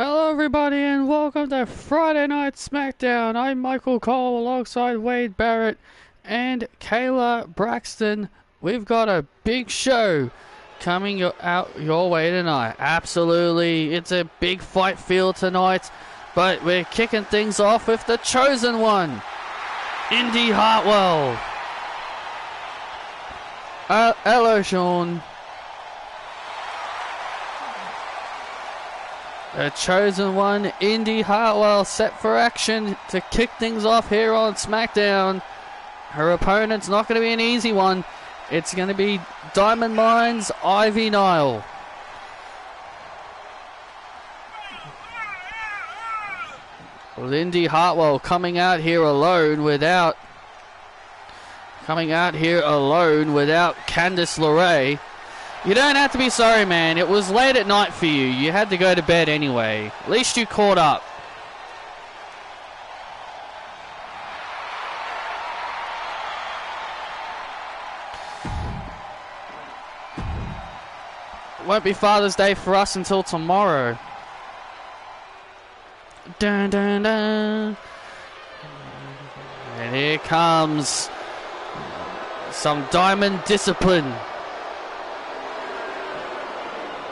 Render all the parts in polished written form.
Hello everybody and welcome to Friday Night SmackDown. I'm Michael Cole alongside Wade Barrett and Kayla Braxton. We've got a big show coming out your way tonight. Absolutely, it's a big fight field tonight, but we're kicking things off with the chosen one, Indy Hartwell. Hello Sean. The chosen one, Indy Hartwell, set for action to kick things off here on SmackDown. Her opponent's not going to be an easy one. It's going to be Diamond Mine's Ivy Nile. Well, Indy Hartwell coming out here alone without Candice LeRae. You don't have to be sorry, man. It was late at night for you. You had to go to bed anyway. At least you caught up. It won't be Father's Day for us until tomorrow. Dun, dun, dun. And here comes some Diamond discipline.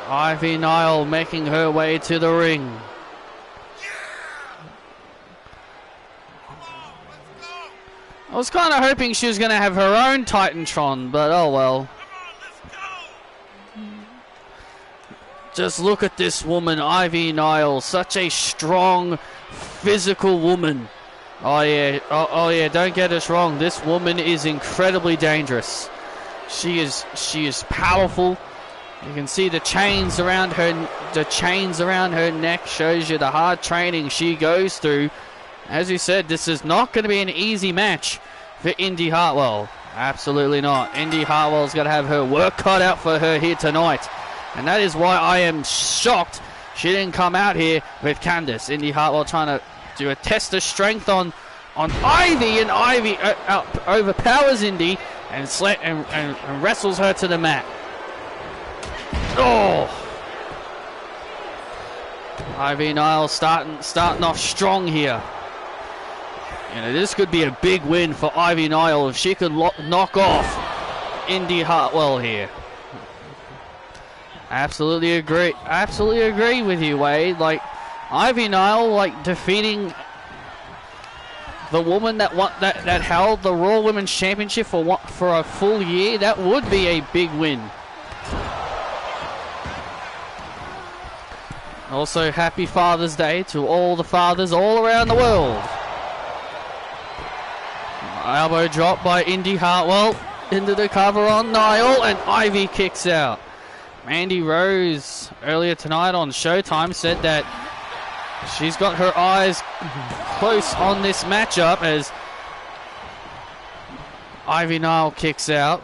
Ivy Nile making her way to the ring. I was kind of hoping she was going to have her own Titantron, but oh well. Just look at this woman, Ivy Nile. Such a strong, physical woman. Oh yeah, don't get us wrong. This woman is incredibly dangerous. She is powerful. You can see the chains around her. The chains around her neck shows you the hard training she goes through. As you said, this is not going to be an easy match for Indy Hartwell. Absolutely not. Indy Hartwell's got to have her work cut out for her here tonight, and that is why I am shocked she didn't come out here with Candice. Indy Hartwell trying to do a test of strength on Ivy, and Ivy overpowers Indy and wrestles her to the mat. Oh! Ivy Nile starting off strong here. You know, this could be a big win for Ivy Nile if she could knock off Indy Hartwell here. Absolutely agree with you, Wade. Like, Ivy Nile, like, defeating the woman that held the Raw Women's Championship for a full year, that would be a big win. Also, happy Father's Day to all the fathers all around the world. Elbow drop by Indy Hartwell into the cover on Nile, and Ivy kicks out. Mandy Rose earlier tonight on Showtime said that she's got her eyes close on this matchup as Ivy Nile kicks out.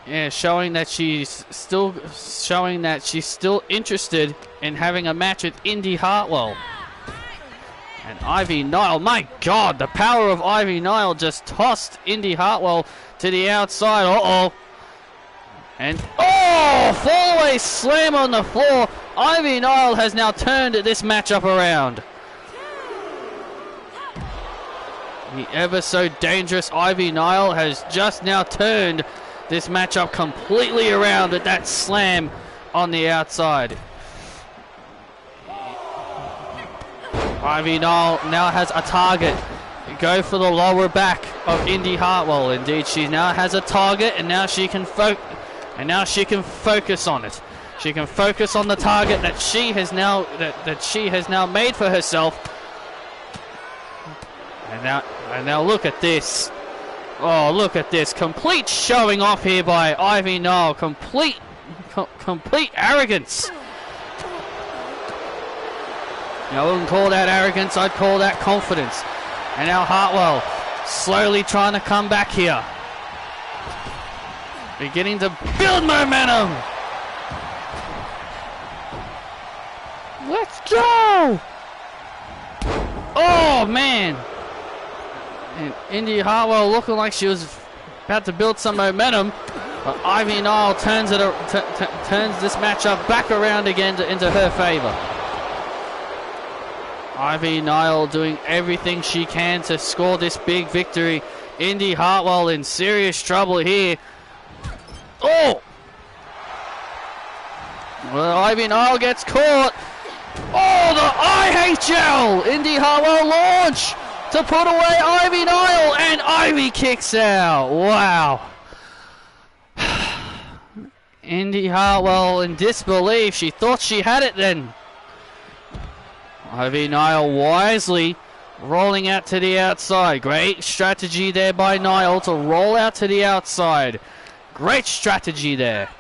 Yeah, showing that she's still interested in having a match with Indy Hartwell. And Ivy Nile, my God, the power of Ivy Nile just tossed Indy Hartwell to the outside. Uh-oh. And, oh, fall-away slam on the floor. Ivy Nile has now turned this matchup around. The ever so dangerous Ivy Nile has just now turned this matchup completely around with that slam on the outside. Ivy Nile now has a target. Go for the lower back of Indy Hartwell. Indeed, she now has a target, and now she can focus on it. She can focus on the target that she has now made for herself. And now look at this. Oh, look at this. Complete showing off here by Ivy Nile. Complete arrogance. I wouldn't call that arrogance. I'd call that confidence. And now Hartwell slowly trying to come back here. Beginning to build momentum. Let's go. Oh, man. And Indy Hartwell looking like she was about to build some momentum, but Ivy Nile turns this matchup back around again into her favor. Ivy Nile doing everything she can to score this big victory. Indy Hartwell in serious trouble here. Oh! Well, Ivy Nile gets caught. Oh, the IHL! Indy Hartwell launch to put away Ivy Nile, and Ivy kicks out. Wow. Indy Hartwell in disbelief. She thought she had it then. Ivy Nile wisely rolling out to the outside. Great strategy there by Nile to roll out to the outside. Great strategy there.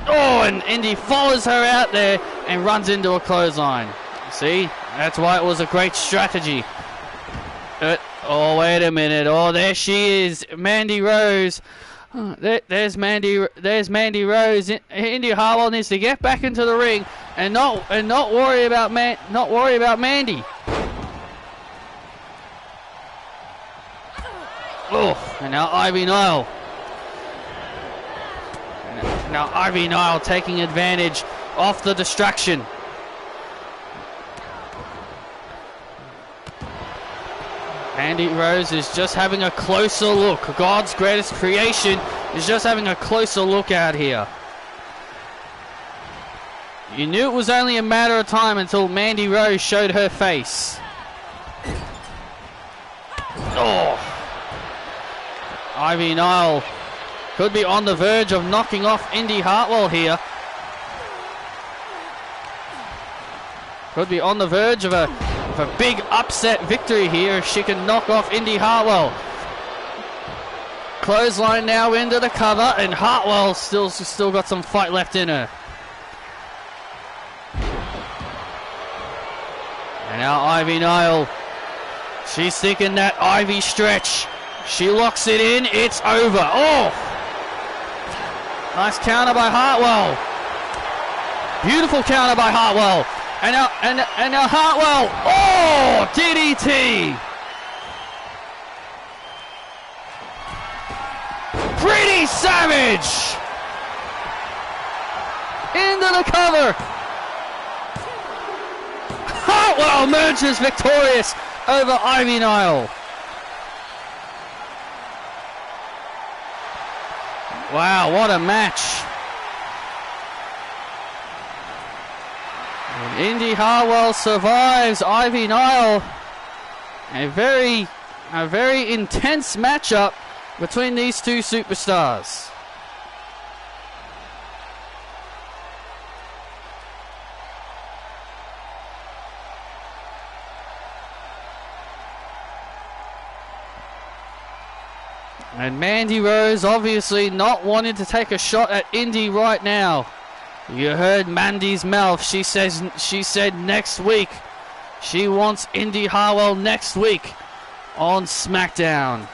Oh, and Indy follows her out there and runs into a clothesline. See, that's why it was a great strategy. Oh, wait a minute. Oh, there she is, Mandy Rose. There's Mandy Rose. Indy Hartwell needs to get back into the ring and not worry about Mandy. Oh, and now Ivy Nile. Now Ivy Nile taking advantage of the distraction. Mandy Rose is just having a closer look. God's greatest creation is just having a closer look out here. You knew it was only a matter of time until Mandy Rose showed her face. Oh! Ivy Nile could be on the verge of knocking off Indy Hartwell here. Could be on the verge of a big upset victory here if she can knock off Indy Hartwell. Clothesline now into the cover, and Hartwell still got some fight left in her. And now Ivy Nile, she's thinking that Ivy stretch. She locks it in, it's over. Oh! Nice counter by Hartwell. Beautiful counter by Hartwell. And now Hartwell. Oh, DDT. Pretty savage. Into the cover. Hartwell emerges victorious over Ivy Nile. Wow, what a match. And Indy Hartwell survives Ivy Nile. A very intense matchup between these two superstars. And Mandy Rose obviously not wanting to take a shot at Indy right now. You heard Mandy's mouth. She said next week. She wants Indy Hartwell next week on SmackDown.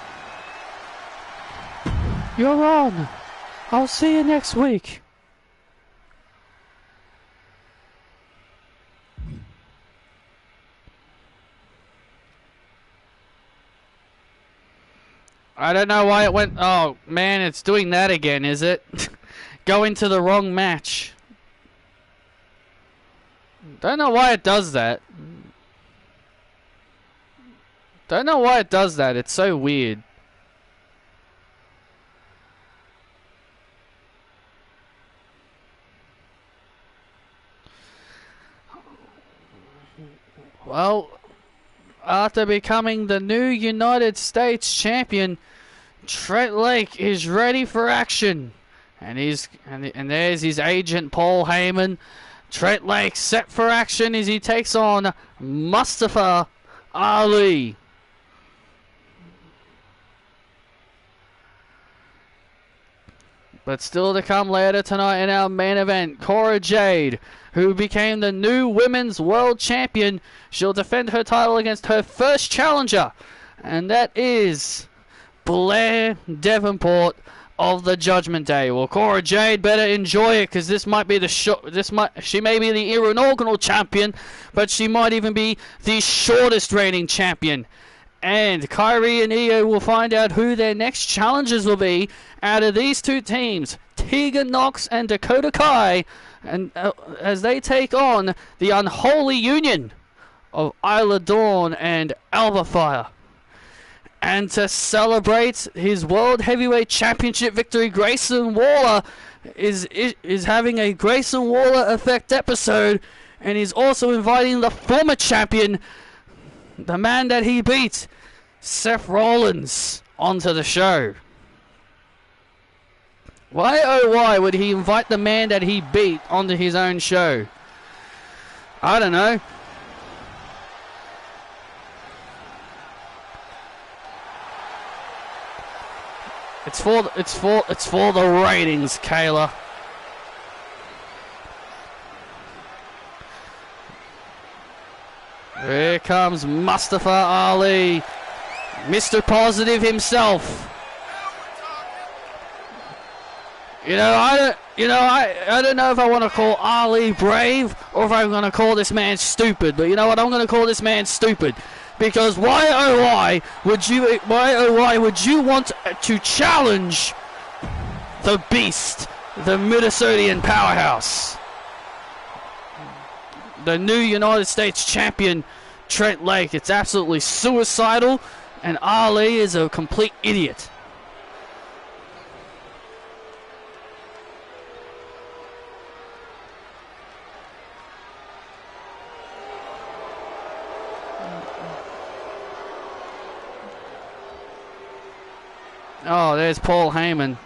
You're on. I'll see you next week. I don't know why it went... Oh, man, it's doing that again, is it? Go into the wrong match. Don't know why it does that. Don't know why it does that. It's so weird. Well, after becoming the new United States champion, Trent Lake is ready for action. And there's his agent Paul Heyman. Trent Lake set for action as he takes on Mustafa Ali. But still to come later tonight in our main event, Cora Jade, who became the new Women's World Champion. She'll defend her title against her first challenger, and that is Blair Davenport of the Judgment Day. Well, Cora Jade better enjoy it, because this might be she may be the inaugural champion, but she might even be the shortest reigning champion. And Kyrie and Io will find out who their next challengers will be out of these two teams, Tegan Nox and Dakota Kai, and as they take on the unholy union of Isla Dawn and Alba Fire. And to celebrate his World Heavyweight Championship victory, Grayson Waller is having a Grayson Waller Effect episode, and he's also inviting the former champion, the man that he beat, Seth Rollins, onto the show. Why oh why would he invite the man that he beat onto his own show? I don't know. It's for the ratings, Kayla. Here comes Mustafa Ali, Mr. Positive himself. I don't know if I want to call Ali brave or if I'm going to call this man stupid. But you know what? I'm going to call this man stupid. Because why would you want to challenge the beast, the Minnesotan powerhouse, the new United States champion, Trent Lake? It's absolutely suicidal, and Ali is a complete idiot. Oh, there's Paul Heyman.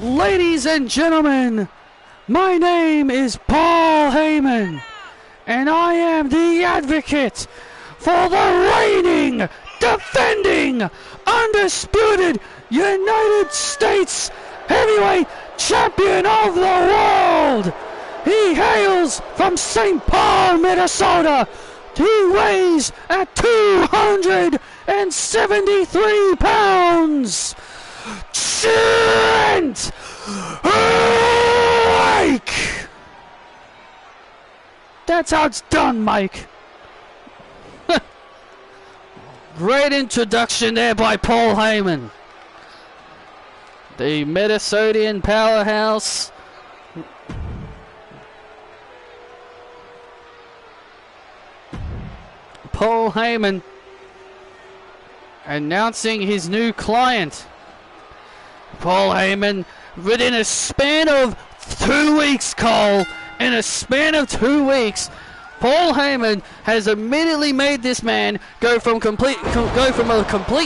Ladies and gentlemen, my name is Paul Heyman, and I am the advocate for the reigning, defending, undisputed United States Heavyweight Champion of the world. He hails from St. Paul, Minnesota. He weighs at 273 pounds. Trent Lake! That's how it's done, Mike. Great introduction there by Paul Heyman. The Minnesotan powerhouse. Paul Heyman announcing his new client. Paul Heyman, within a span of 2 weeks, Cole, in a span of 2 weeks, Paul Heyman has immediately made this man go from a complete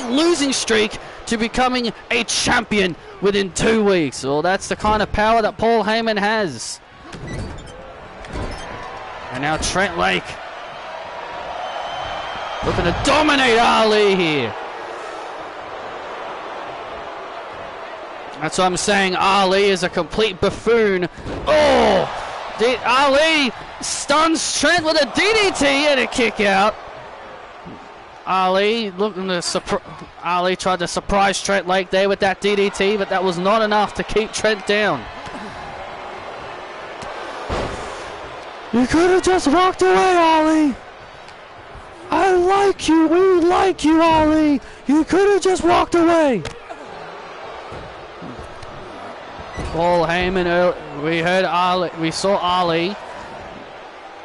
losing streak to becoming a champion within 2 weeks. Well, that's the kind of power that Paul Heyman has. And now Trent Lake looking to dominate Ali here. That's what I'm saying. Ali is a complete buffoon. Oh! Ali stuns Trent with a DDT and a kick out. Ali tried to surprise Trent Lake there with that DDT, but that was not enough to keep Trent down. You could have just walked away, Ali. I like you. We like you, Ali. You could have just walked away. Paul Heyman, we saw Ali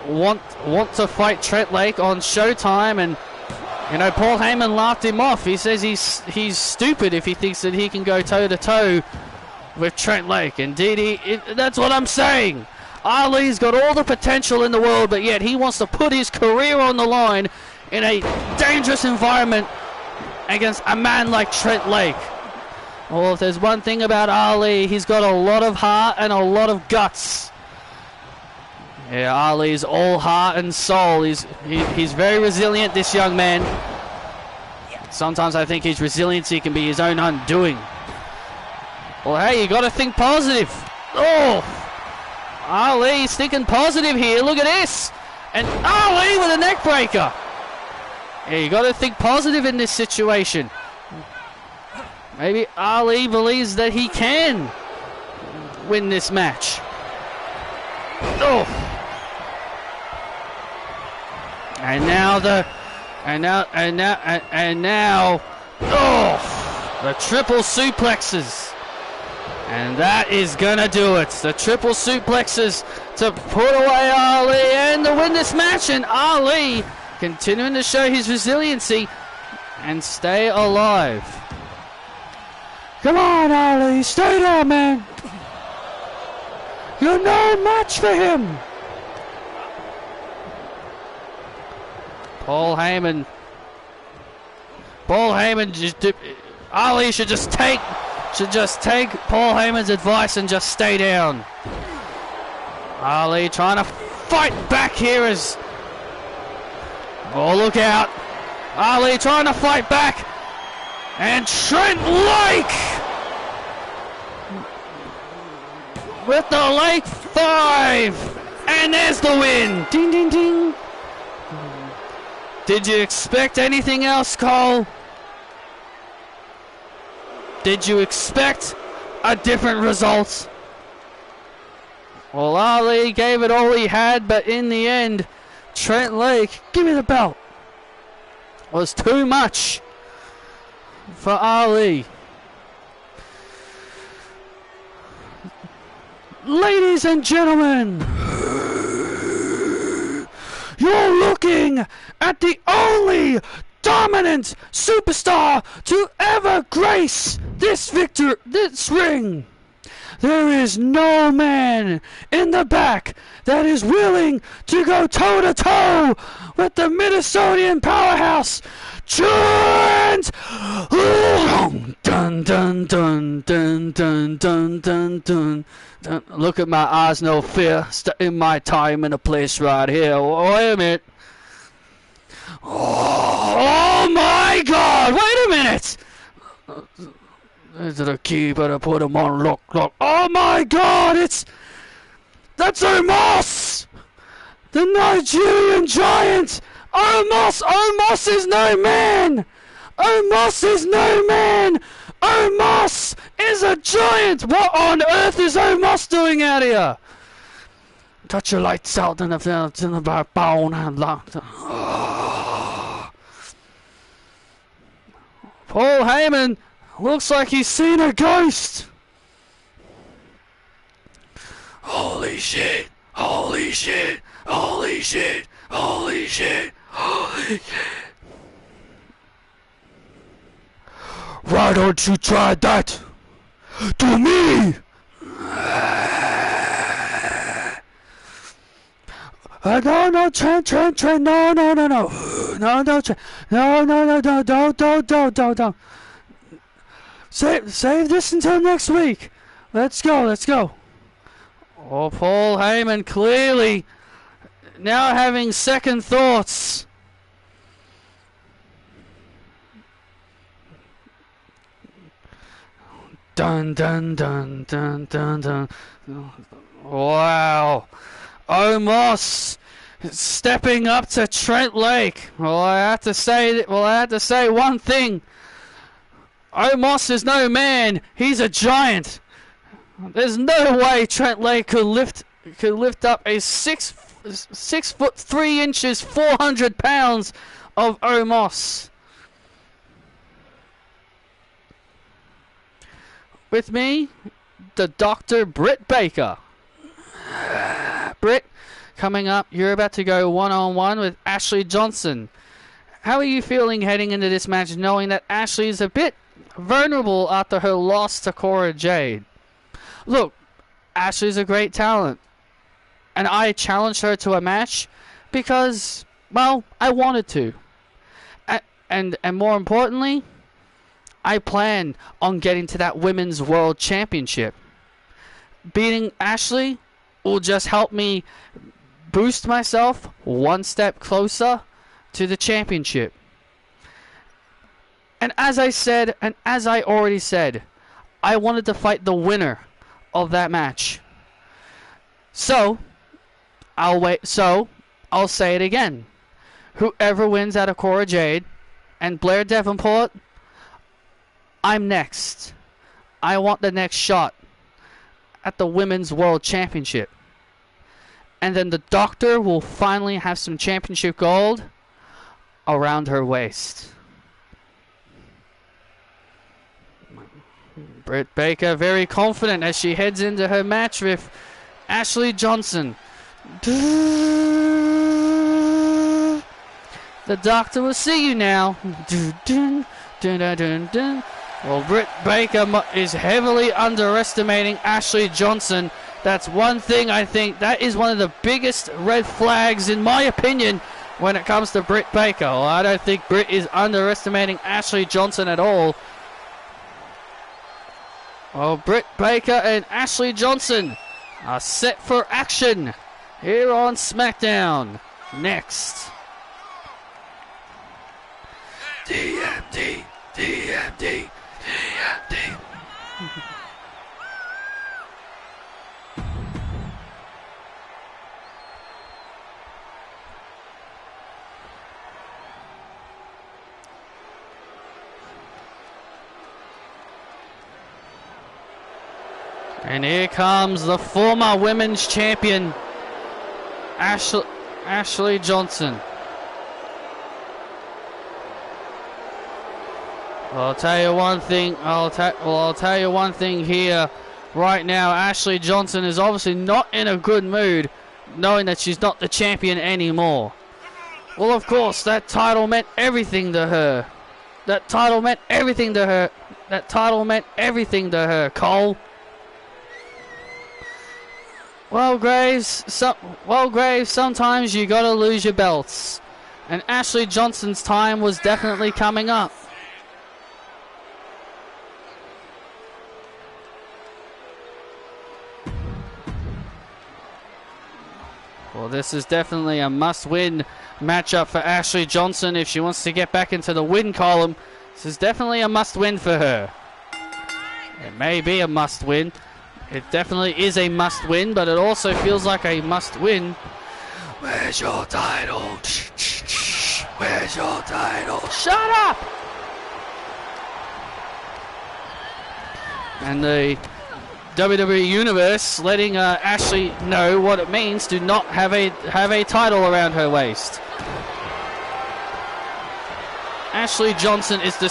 want to fight Trent Lake on Showtime, and Paul Heyman laughed him off. He says he's stupid if he thinks that he can go toe to toe with Trent Lake. Indeed, that's what I'm saying. Ali's got all the potential in the world, but yet he wants to put his career on the line in a dangerous environment against a man like Trent Lake. Well, if there's one thing about Ali, he's got a lot of heart and a lot of guts. Yeah, Ali's all heart and soul. He's very resilient, this young man. Sometimes I think his resiliency can be his own undoing. Well, hey, you got to think positive. Oh, Ali's thinking positive here. Look at this. And Ali with a neck breaker. Yeah, you got to think positive in this situation. Maybe Ali believes that he can win this match. Oh. And now oh, the triple suplexes. And that is gonna do it. The triple suplexes to put away Ali and to win this match. And Ali continuing to show his resiliency and stay alive. Come on, Ali, stay there, man. You're no match for him. Paul Heyman, Ali should just take Paul Heyman's advice and just stay down. Ali trying to fight back here as... Oh, look out. Ali trying to fight back. And Trent Lake with the Lake 5. And there's the win. Ding, ding, ding. Did you expect anything else, Cole? Did you expect a different result? Well, Ali gave it all he had, but in the end, Trent Lake, give me the belt, was too much for Ali. Ladies and gentlemen, you're looking at the only dominant superstar to ever grace this ring. There is no man in the back that is willing to go toe-to-toe with the Minnesotan powerhouse, Trent. Dun, dun, dun, dun, dun, dun, dun, dun, dun. Look at my eyes, no fear. In my time and a place right here. Wait a minute. Oh my God! Wait a minute! Is it a key? Better put him on lock. Oh my God! That's Omos! The Nigerian giant! Omos is no man! Omos is no man! Omos is a giant! What on earth is Omos doing out here? Touch your lights out in the backbone and locked. Paul Heyman looks like he's seen a ghost. Holy shit, holy shit, holy shit, holy shit, holy shit. Why don't you try that to me? No, Trent, no, Trent, don't. Save this until next week. Let's go. Oh, Paul Heyman clearly now having second thoughts. Dun, dun, dun, dun, dun, dun. Wow. Omos stepping up to Trent Lake. Well, I have to say one thing. Omos is no man. He's a giant. There's no way Trent Lake could lift up a 6'3", 400 pounds of Omos. With me, the Dr. Britt Baker. Britt, coming up, you're about to go one-on-one with Ashley Johnson. How are you feeling heading into this match, knowing that Ashley is a bit vulnerable after her loss to Cora Jade? Look, Ashley's a great talent, and I challenged her to a match because, well, I wanted to. And more importantly, I plan on getting to that Women's World Championship. Beating Ashley will just help me boost myself one step closer to the championship. And as I said, and as I already said, I wanted to fight the winner of that match. So, I'll say it again. Whoever wins out of Cora Jade and Blair Davenport, I'm next. I want the next shot at the Women's World Championship. And then the Doctor will finally have some championship gold around her waist. Britt Baker very confident as she heads into her match with Ashley Johnson. The doctor will see you now. Well, Britt Baker is heavily underestimating Ashley Johnson. That's one thing I think that is one of the biggest red flags, in my opinion, when it comes to Britt Baker. Well, I don't think Britt is underestimating Ashley Johnson at all. Well, Britt Baker and Ashley Johnson are set for action here on SmackDown. Next. DMD, DMD, DMD. And here comes the former women's champion, Ashley Johnson. I'll tell you one thing. I'll tell you one thing here, right now. Ashley Johnson is obviously not in a good mood, knowing that she's not the champion anymore. Well, of course, that title meant everything to her. That title meant everything to her. That title meant everything to her, Cole. Well, Graves, sometimes you gotta lose your belts. And Ashley Johnson's time was definitely coming up. Well, this is definitely a must-win matchup for Ashley Johnson if she wants to get back into the win column. This is definitely a must-win for her. It may be a must-win. It definitely is a must-win, but it also feels like a must-win. Where's your title? Where's your title? Shut up! And the WWE Universe letting Ashley know what it means to not have a title around her waist. Ashley Johnson is a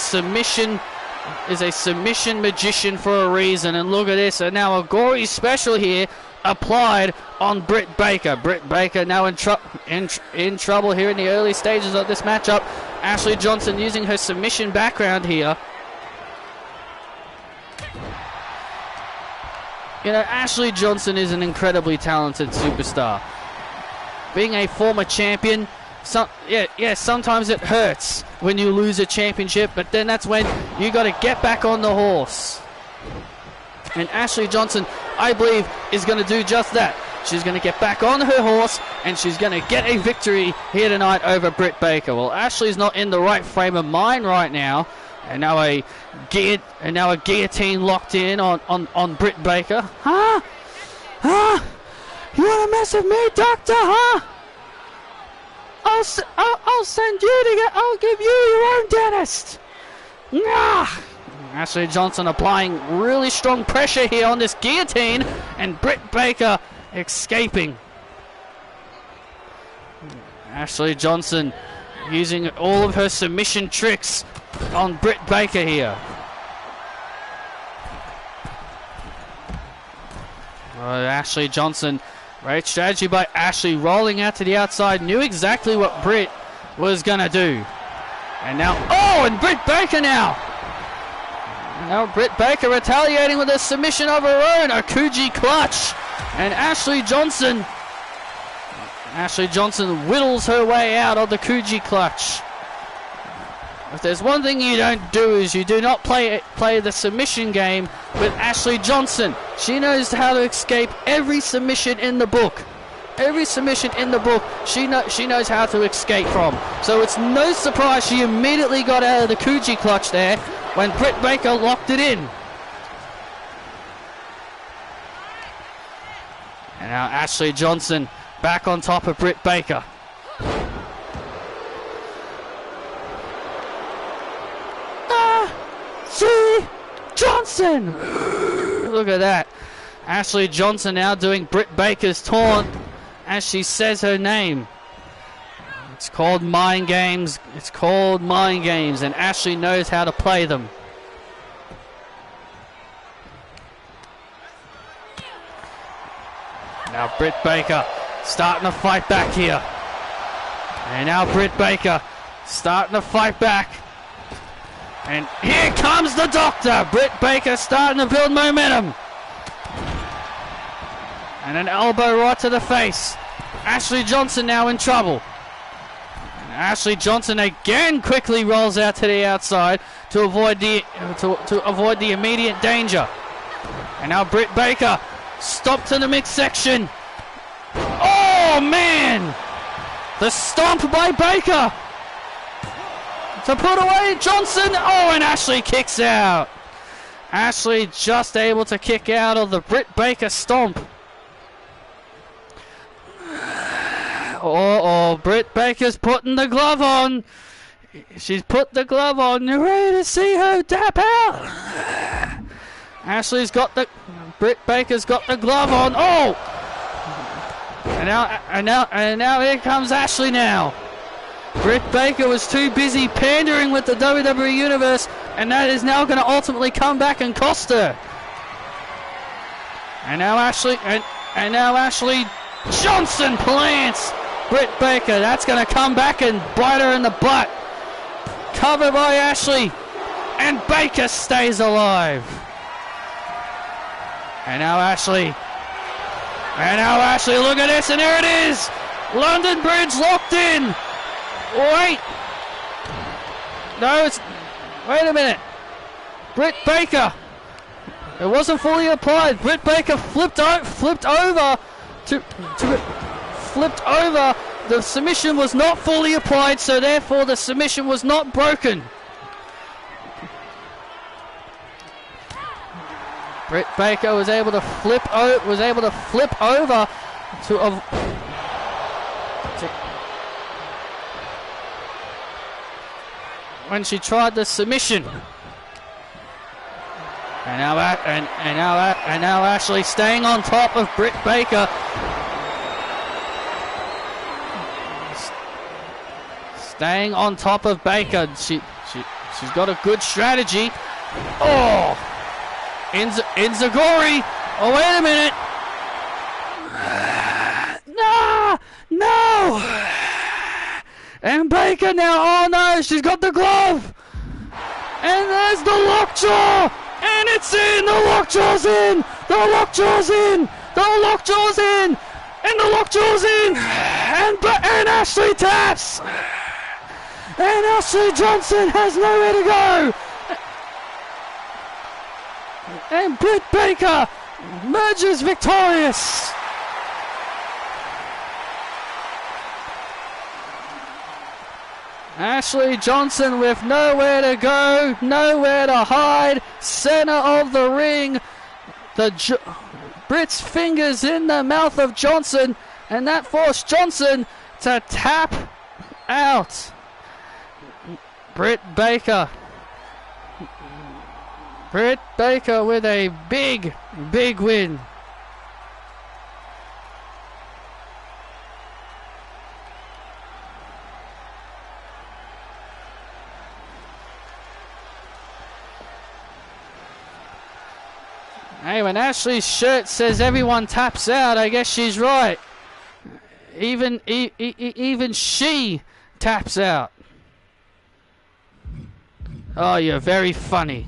submission magician for a reason, and look at this. And now a gory special here applied on Britt Baker. Britt Baker now in trouble here in the early stages of this matchup. Ashley Johnson using her submission background here. You know, Ashley Johnson is an incredibly talented superstar. Being a former champion, sometimes it hurts when you lose a championship, but then that's when you got to get back on the horse. And Ashley Johnson, I believe, is going to do just that. She's going to get back on her horse, and she's going to get a victory here tonight over Britt Baker. Well, Ashley's not in the right frame of mind right now. And now a guillotine locked in on Britt Baker. Huh? You want to mess with me, Doctor? Huh? I'll send you to get. I'll give you your own dentist. Nah. Ashley Johnson applying really strong pressure here on this guillotine, and Britt Baker escaping. Ashley Johnson using all of her submission tricks on Britt Baker here. Ashley Johnson, great strategy by Ashley, rolling out to the outside, knew exactly what Britt was gonna do. And now, and Britt Baker now. Now Britt Baker retaliating with a submission of her own, a Kuji clutch. And Ashley Johnson whittles her way out of the Kuji clutch. If there's one thing you don't do, is you do not play the submission game with Ashley Johnson. She knows how to escape every submission in the book. Every submission in the book, she knows how to escape from. So it's no surprise she immediately got out of the Kuji clutch there when Britt Baker locked it in. And now Ashley Johnson back on top of Britt Baker. Johnson! Look at that. Ashley Johnson now doing Britt Baker's taunt as she says her name. It's called mind games. It's called mind games, and Ashley knows how to play them. Britt Baker starting to fight back here. And now Britt Baker starting to fight back. And here comes the Doctor. Britt Baker starting to build momentum. And an elbow right to the face. Ashley Johnson now in trouble. And Ashley Johnson again quickly rolls out to the outside to avoid the immediate danger. And now Britt Baker stopped in the midsection. Oh man! The stomp by Baker to put away Johnson. Oh, and Ashley kicks out. Ashley just able to kick out of the Britt Baker stomp. Britt Baker's putting the glove on. She's put the glove on. You're ready to see her tap out. Britt Baker's got the glove on. Oh! And now here comes Ashley now. Britt Baker was too busy pandering with the WWE Universe, and that is now going to ultimately come back and cost her. And now Ashley Johnson plants Britt Baker. That's going to come back and bite her in the butt. Covered by Ashley, and Baker stays alive. And now Ashley, look at this, and there it is! London Bridge locked in! Wait! No, wait a minute! Britt Baker! It wasn't fully applied. Britt Baker flipped over. The submission was not fully applied, so therefore the submission was not broken. Britt Baker was able to flip over when she tried the submission. And now Ashley staying on top of Britt Baker. Staying on top of Baker. She's got a good strategy. Oh! Inzaguri. Oh, wait a minute. No! And Baker now. Oh no, she's got the glove. And there's the lockjaw. And it's in. The lockjaw's in. The lockjaw's in. The lockjaw's in. And the lockjaw's in. And Ashley taps. And Ashley Johnson has nowhere to go. And Britt Baker emerges victorious. Ashley Johnson with nowhere to go, nowhere to hide, center of the ring. Britt's fingers in the mouth of Johnson, and that forced Johnson to tap out. Britt Baker with a big win. Hey, when Ashley's shirt says everyone taps out, I guess she's right. Even she taps out. Oh, you're very funny.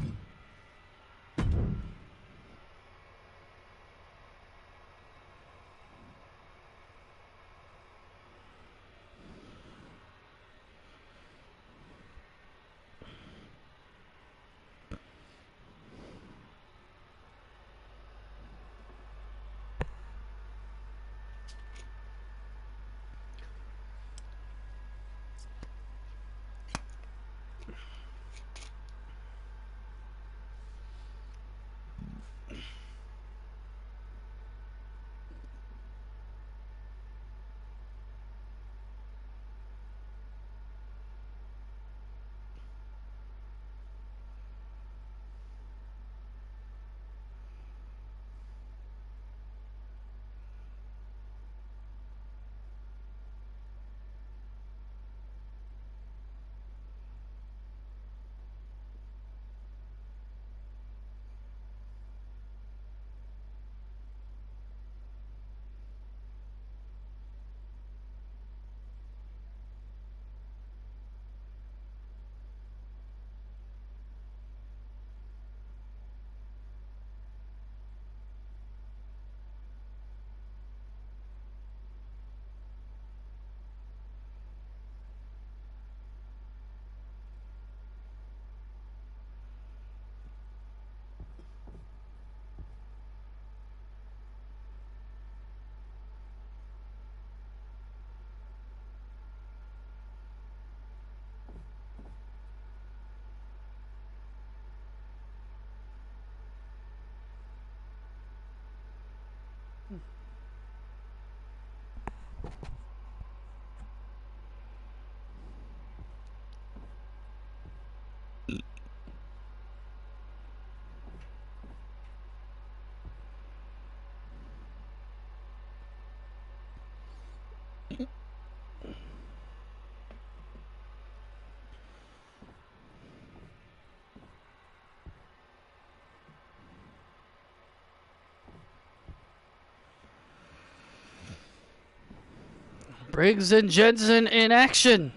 Briggs and Jensen in action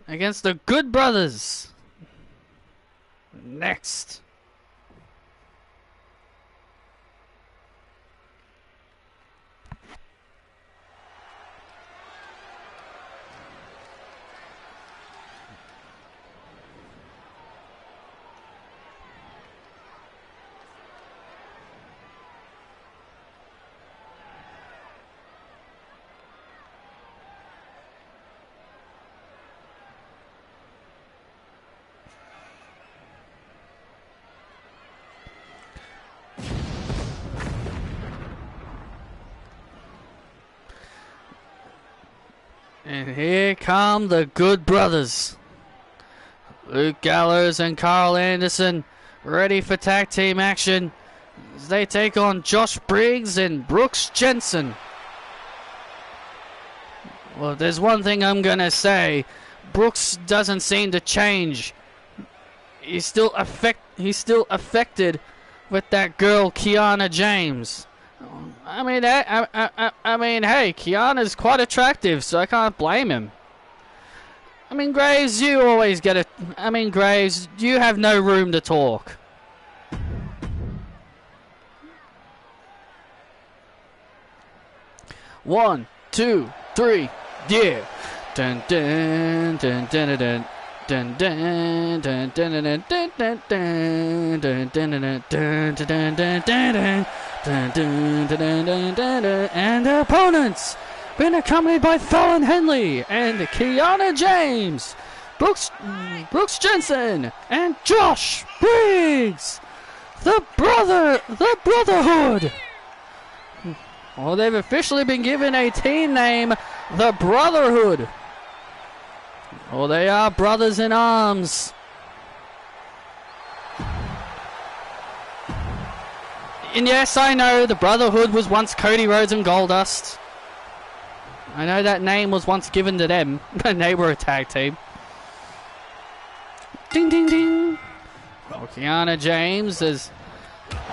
against the Good Brothers. Next. And here come the Good Brothers. Luke Gallows and Carl Anderson ready for tag team action as they take on Josh Briggs and Brooks Jensen. Well, there's one thing I'm going to say. Brooks doesn't seem to change. He's still affected with that girl, Kiana James. I mean, hey, Kiana's quite attractive, so I can't blame him. I mean, Graves, you always get it. I mean, Graves, you have no room to talk. One, two, three, yeah. Dun dun dun dun dun. Dun dun dun dun dun dun dun dun dun dun dun dun dun dun. Dun, dun, dun, dun, dun, dun, dun. And their opponents been accompanied by Fallon Henley and Kiana James, Brooks Jensen and Josh Briggs, the Brotherhood. Well, they've officially been given a team name, the Brotherhood. Well, they are brothers in arms. And yes, I know the Brotherhood was once Cody Rhodes and Goldust. I know that name was once given to them, and they were a tag team. Ding, ding, ding. Well, Kiana James is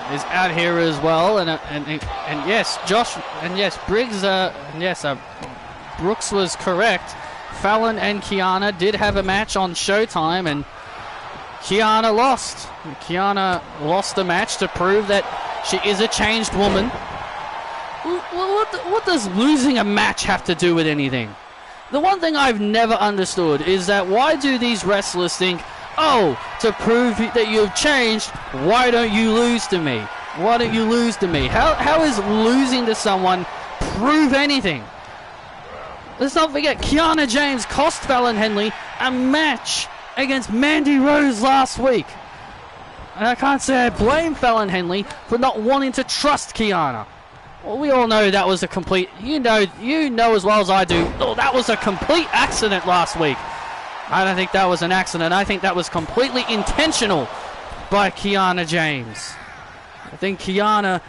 out here as well, and yes, Josh, and yes, Briggs, and yes, Brooks was correct. Fallon and Kiana did have a match on Showtime, and Kiana lost. Kiana lost the match to prove that she is a changed woman. What does losing a match have to do with anything? The one thing I've never understood is that why do these wrestlers think, oh, to prove that you've changed, why don't you lose to me? Why don't you lose to me? How is losing to someone prove anything? Let's not forget, Kiana James cost Fallon Henley a match against Mandy Rose last week. And I can't say I blame Fallon Henley for not wanting to trust Kiana. Well, we all know that was a complete... You know as well as I do, oh, that was a complete accident last week. I don't think that was an accident. I think that was completely intentional by Kiana James. I think Kiana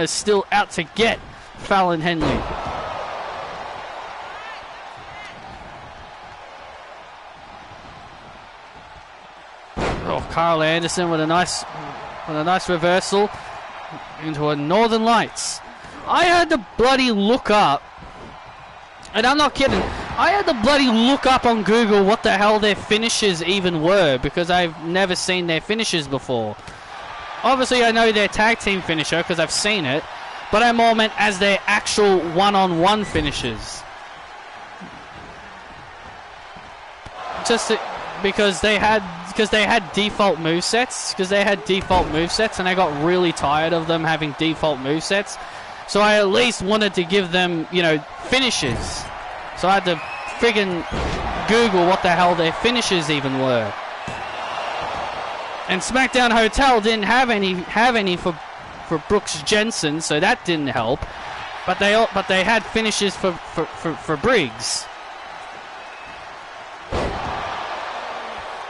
is still out to get Fallon Henley. Oh, Carl Anderson with a nice reversal into a Northern Lights. I had to bloody look up, and I'm not kidding, I had to bloody look up on Google what the hell their finishes even were, because I've never seen their finishes before. Obviously I know their tag team finisher because I've seen it, but I more meant as their actual one-on-one finishes. Because they had default movesets, and I got really tired of them having default movesets. So I at least wanted to give them, finishes. So I had to friggin' Google what the hell their finishes even were. And SmackDown Hotel didn't have any for Brooks Jensen, so that didn't help. But they had finishes for Briggs.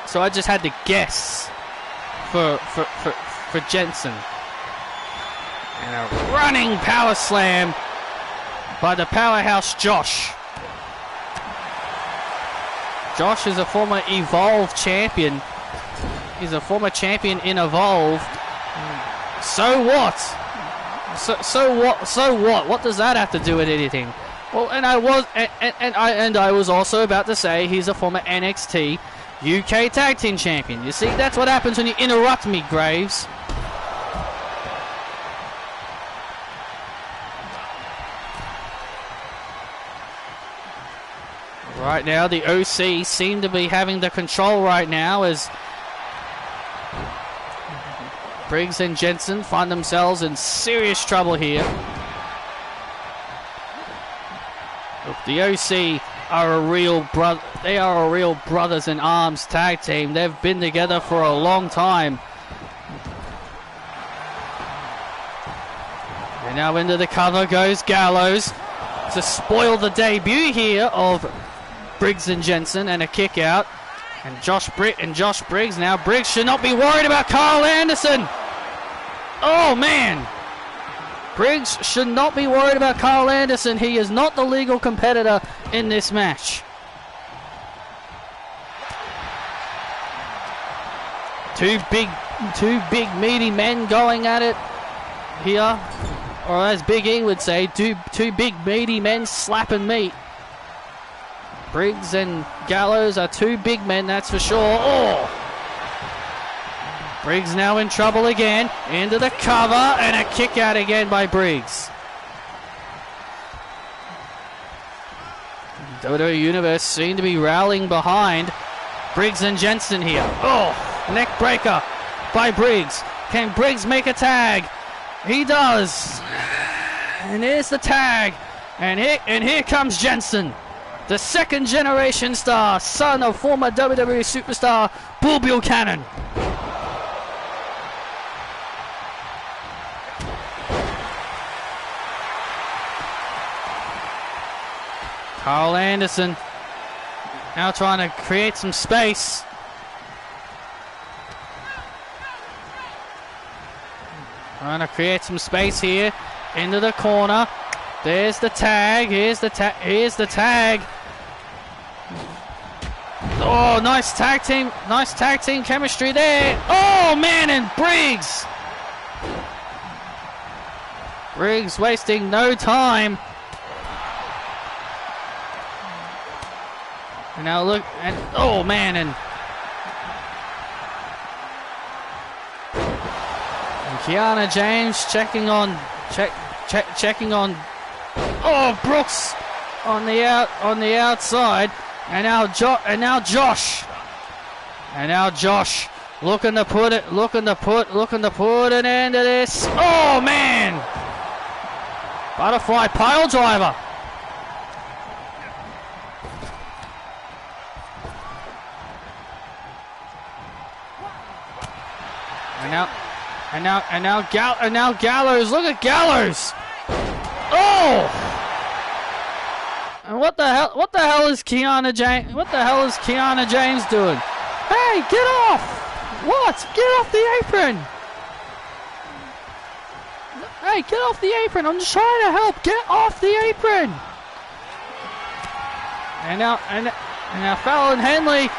So I just had to guess for Jensen. And a running power slam by the powerhouse Josh. Josh is a former Evolve champion. He's a former champion in Evolve. So what? So what? So what? What does that have to do with anything? Well, and I was also about to say he's a former NXT UK Tag Team Champion. You see, that's what happens when you interrupt me, Graves. Right now, the OC seem to be having the control right now as Briggs and Jensen find themselves in serious trouble here. Look, the OC are a real they are a real brothers in arms tag team. They've been together for a long time. And now into the cover goes Gallows to spoil the debut here of Briggs and Jensen, and a kick out. And Josh Briggs. Now Briggs should not be worried about Carl Anderson. Oh man! Briggs should not be worried about Carl Anderson. He is not the legal competitor in this match. Two big meaty men going at it here. Or as Big E would say, two big meaty men slapping meat. Briggs and Gallows are two big men, that's for sure. Oh! Briggs now in trouble again. Into the cover and a kick out again by Briggs. WWE Universe seem to be rallying behind Briggs and Jensen here. Oh! Neck breaker by Briggs. Can Briggs make a tag? He does. And here's the tag. And here comes Jensen. The second generation star, son of former WWE superstar Bull Buchanan. Carl Anderson now trying to create some space. Trying to create some space here into the corner. There's the tag. Here's the tag. Oh, nice tag team chemistry there. Oh man, and Briggs wasting no time. And now look, and oh man, and Kiana James checking on oh, Brooks on the outside. And now Josh looking to put an end to this. Oh man! Butterfly pile driver. And now Gallows. Look at Gallows. Oh! And what the hell is Kiana James? What the hell is Kiana James doing? Hey, get off! What? Get off the apron! Hey, get off the apron! I'm just trying to help. Get off the apron! And now Fallon Henley.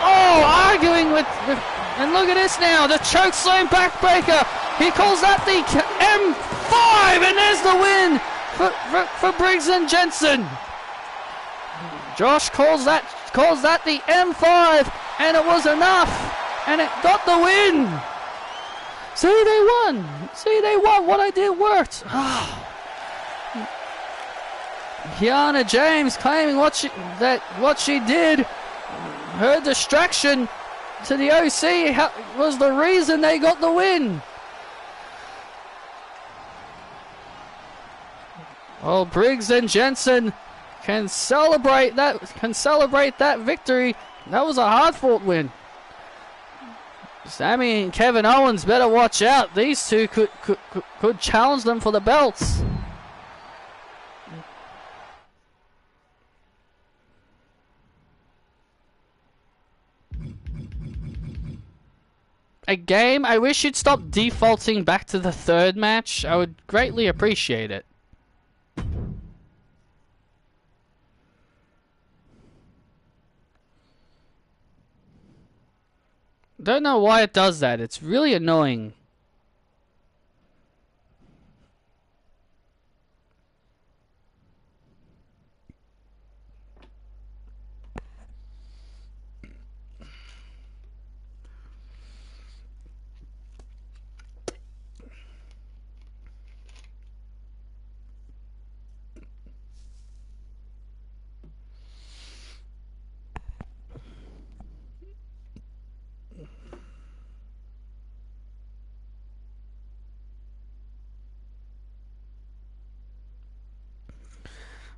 Oh, arguing with. And look at this now. The choke slam backbreaker. He calls that the M5, and there's the win for Briggs and Jensen. Josh calls that the M5, and it was enough, and it got the win. See, they won. What I did worked. Kiana James claiming what she did, her distraction to the OC was the reason they got the win. Well, Briggs and Jensen can celebrate that victory. That was a hard-fought win. Sammy and Kevin Owens better watch out. These two could challenge them for the belts. A game, I wish you'd stop defaulting back to the third match. I would greatly appreciate it. Don't know why it does that. It's really annoying.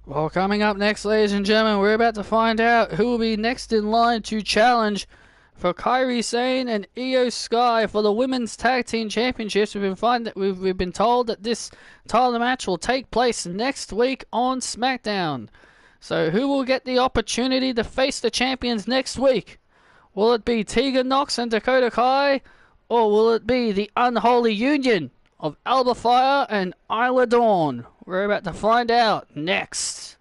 Well, coming up next, ladies and gentlemen, we're about to find out who will be next in line to challenge for Kairi Sane and Io Sky for the Women's Tag Team Championships. We've been told that this title match will take place next week on SmackDown. So who will get the opportunity to face the champions next week? Will it be Tegan Nox and Dakota Kai, or will it be the unholy union of Alba Fire and Isla Dawn? We're about to find out next.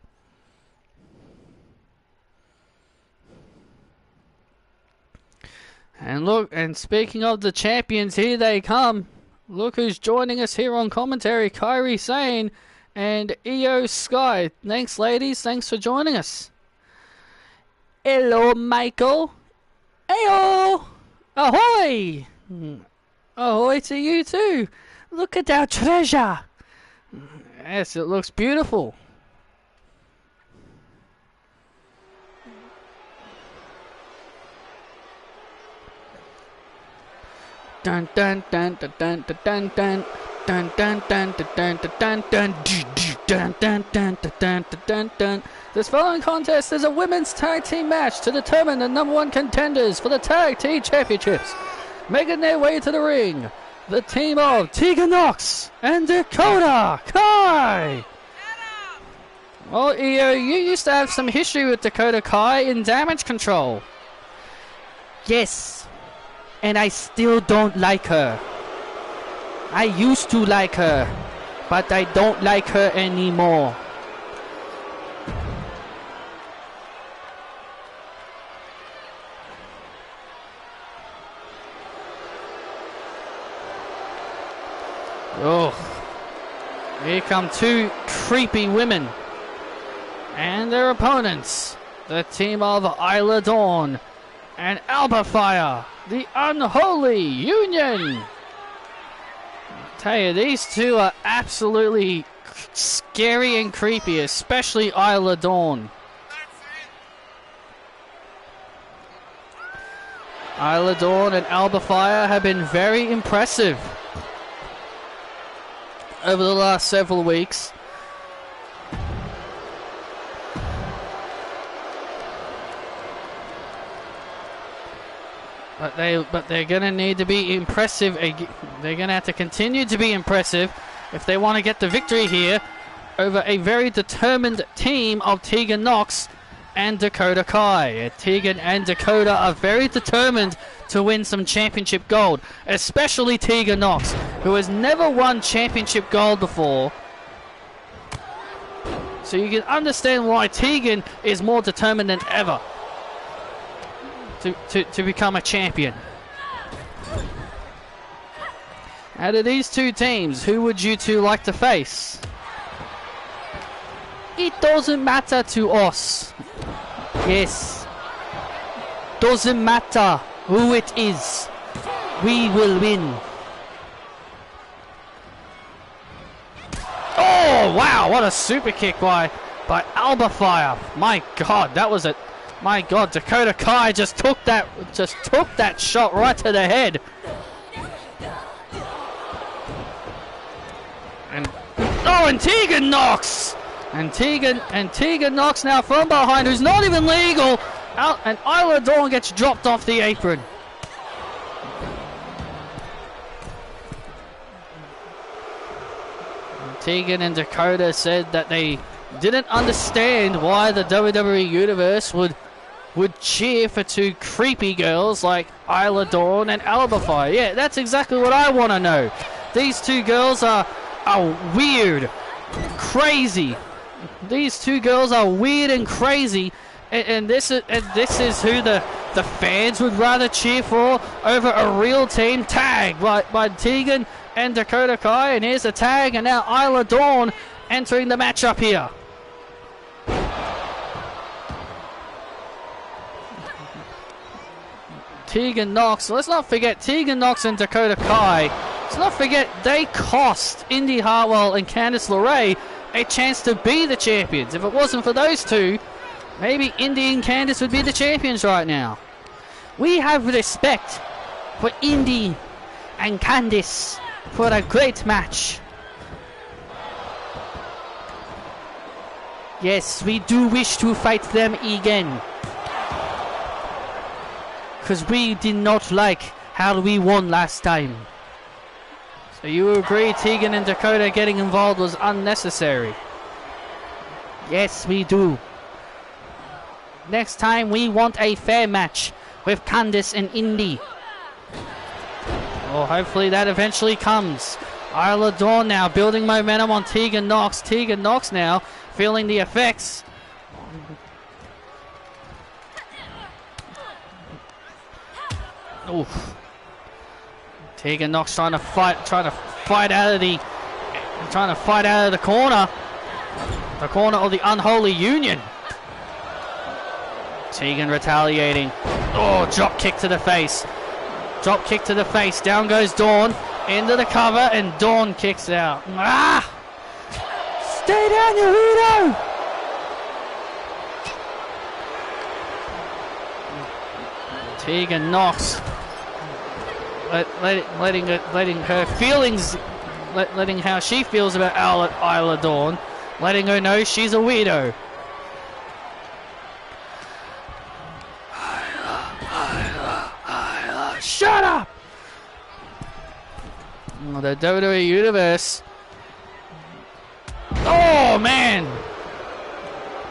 And look, and speaking of the champions, here they come. Look who's joining us here on commentary, Kairi Sane and Io Sky. Thanks, ladies. Thanks for joining us. Hello, Michael. Heyo! Ahoy! Ahoy to you too. Look at our treasure. Yes, it looks beautiful. Dun dun dun dun dun dun dun dun dun dun dun dun dun dun dun dun dun dun dun. This following contest is a women's tag team match to determine the #1 contenders for the tag team championships. Making their way to the ring, the team of Tegan Nox and Dakota Kai. Well, Io, you used to have some history with Dakota Kai in Damage Control. Yes, and I still don't like her. I used to like her, but I don't like her anymore. Oh, here come two creepy women and their opponents, the team of Isla Dawn and Alba Fire, the unholy union. I tell you, these two are absolutely scary and creepy, especially Isla Dawn. Isla Dawn and Alba Fire have been very impressive over the last several weeks. But they're going to need to be impressive. They're going to have to continue to be impressive if they want to get the victory here over a very determined team of Tegan Nox and Dakota Kai. Tegan and Dakota are very determined to win some championship gold, especially Tegan Nox, who has never won championship gold before. So you can understand why Tegan is more determined than ever to become a champion. Out of these two teams, who would you two like to face? It doesn't matter to us. Yes. Doesn't matter who it is. We will win. Oh, wow. What a super kick by Alba Fire. My God, that was it. My God, Dakota Kai just took that shot right to the head. And Tegan Nox! And Tegan Nox now from behind, who's not even legal. And Isla Dawn gets dropped off the apron. And Tegan and Dakota said that they didn't understand why the WWE Universe would cheer for two creepy girls like Isla Dawn and Alba Fire. Yeah, that's exactly what I want to know. These two girls are weird, crazy. These two girls are weird and crazy, and this is who the the fans would rather cheer for over a real team. Tag by Tegan and Dakota Kai, and here's the tag, and now Isla Dawn entering the matchup here. Tegan Nox, let's not forget Tegan Nox and Dakota Kai. Let's not forget they cost Indy Hartwell and Candice LeRae a chance to be the champions. If it wasn't for those two, maybe Indy and Candice would be the champions right now. We have respect for Indy and Candice for a great match. Yes, we do wish to fight them again, because we did not like how we won last time. So you agree Tegan and Dakota getting involved was unnecessary? Yes, we do. Next time we want a fair match with Candice and Indy. Well, hopefully that eventually comes. Isla Dawn now building momentum on Tegan Nox. Tegan Nox now feeling the effects. Oof. Tegan Nox trying to fight out of the corner. The corner of the unholy union. Tegan retaliating. Oh, drop kick to the face. Drop kick to the face. Down goes Dawn. Into the cover, and Dawn kicks out. Ah! Stay down, you weirdo! Tegan Nox letting her feelings, letting how she feels about Isla Dawn, letting her know she's a weirdo. Isla, shut up! Oh, the WWE Universe. Oh man!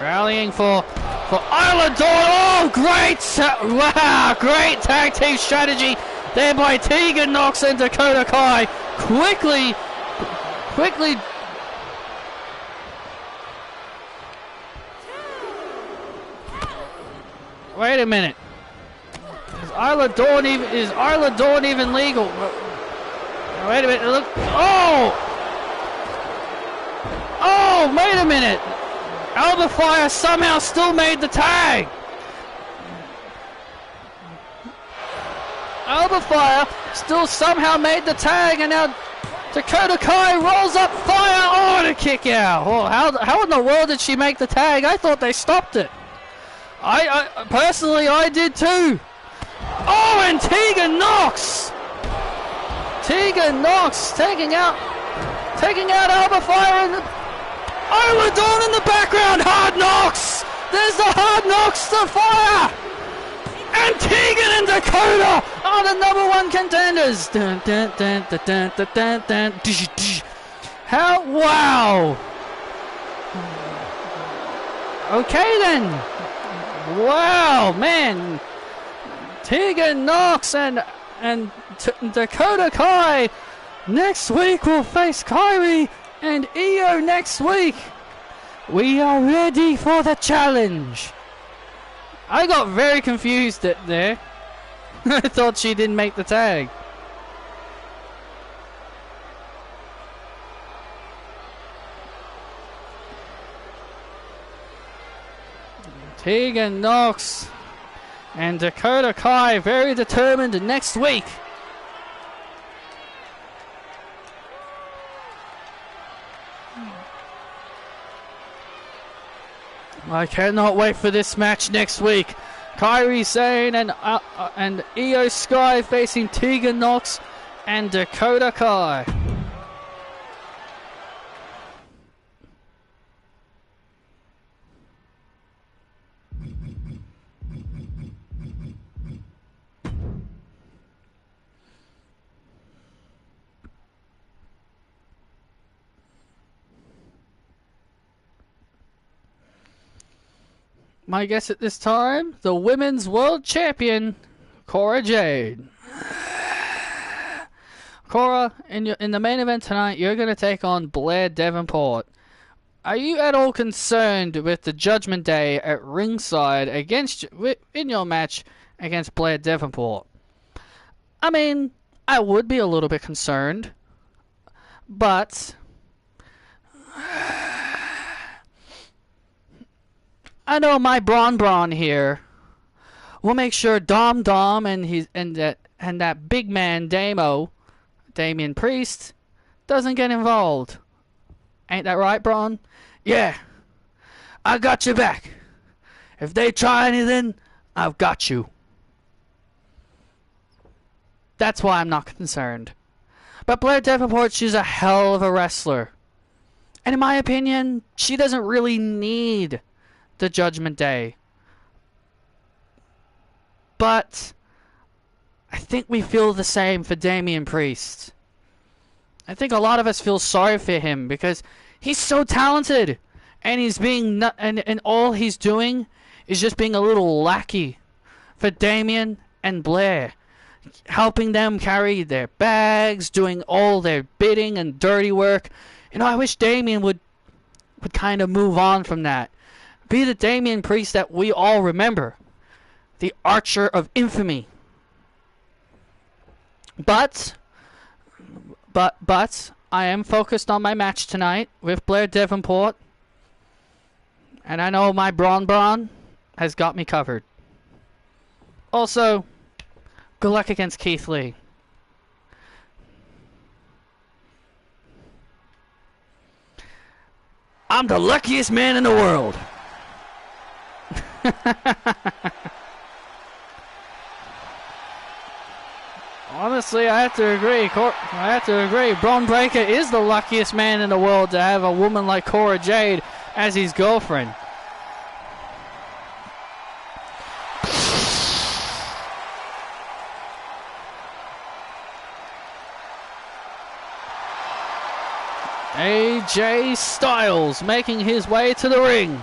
Rallying for Isla Dawn. Oh, great! Wow, great tag team strategy there by Tegan Nox and Dakota Kai. Quickly. Wait a minute. Is Isla Dawn even legal? Wait a minute. Look. Oh, wait a minute. Alba Fire somehow still made the tag. Alba Fire still somehow made the tag, and now Dakota Kai rolls up Fire. Oh, and a kick out. Oh, how in the world did she make the tag? I thought they stopped it. I personally, I did too. Oh, and Tegan Nox. Tegan Nox taking out Alba Fire, and Isla Dawn in the background. Hard knocks. There's the hard knocks to Fire. And Tegan and Dakota are the #1 contenders. Dun, dun, dun, dun, dun, dun, dun, dun. How? Wow. Okay then. Wow, man. Tegan Nox and Dakota Kai next week will face Kyrie and Io next week. We are ready for the challenge. I got very confused there. I thought she didn't make the tag. Tegan Nox and Dakota Kai very determined next week. I cannot wait for this match next week. Kairi Sane and Io Sky facing Tegan Nox and Dakota Kai. My guess at this time, the Women's World Champion, Cora Jade. Cora, in the main event tonight, you're going to take on Blair Davenport. Are you at all concerned with the Judgment Day at ringside in your match against Blair Davenport. I mean, I would be a little bit concerned, but I know my Braun here will make sure Dom and that big man Damian Priest, doesn't get involved. Ain't that right, Braun? Yeah, I got you back. If they try anything, I've got you. That's why I'm not concerned. But Blair Davenport, she's a hell of a wrestler. And in my opinion, she doesn't really need the Judgment Day. But I think we feel the same for Damian Priest. I think a lot of us feel sorry for him because he's so talented. And he's being and all he's doing is just being a little lackey for Damian and Blair, helping them carry their bags, doing all their bidding and dirty work. You know, I wish Damian would kind of move on from that. Be the Damian Priest that we all remember. The Archer of Infamy. But I am focused on my match tonight with Blair Davenport. And I know my Braun has got me covered. Also, good luck against Keith Lee. I'm the luckiest man in the world. Honestly, I have to agree. Braun Breaker is the luckiest man in the world to have a woman like Cora Jade as his girlfriend. AJ Styles making his way to the ring.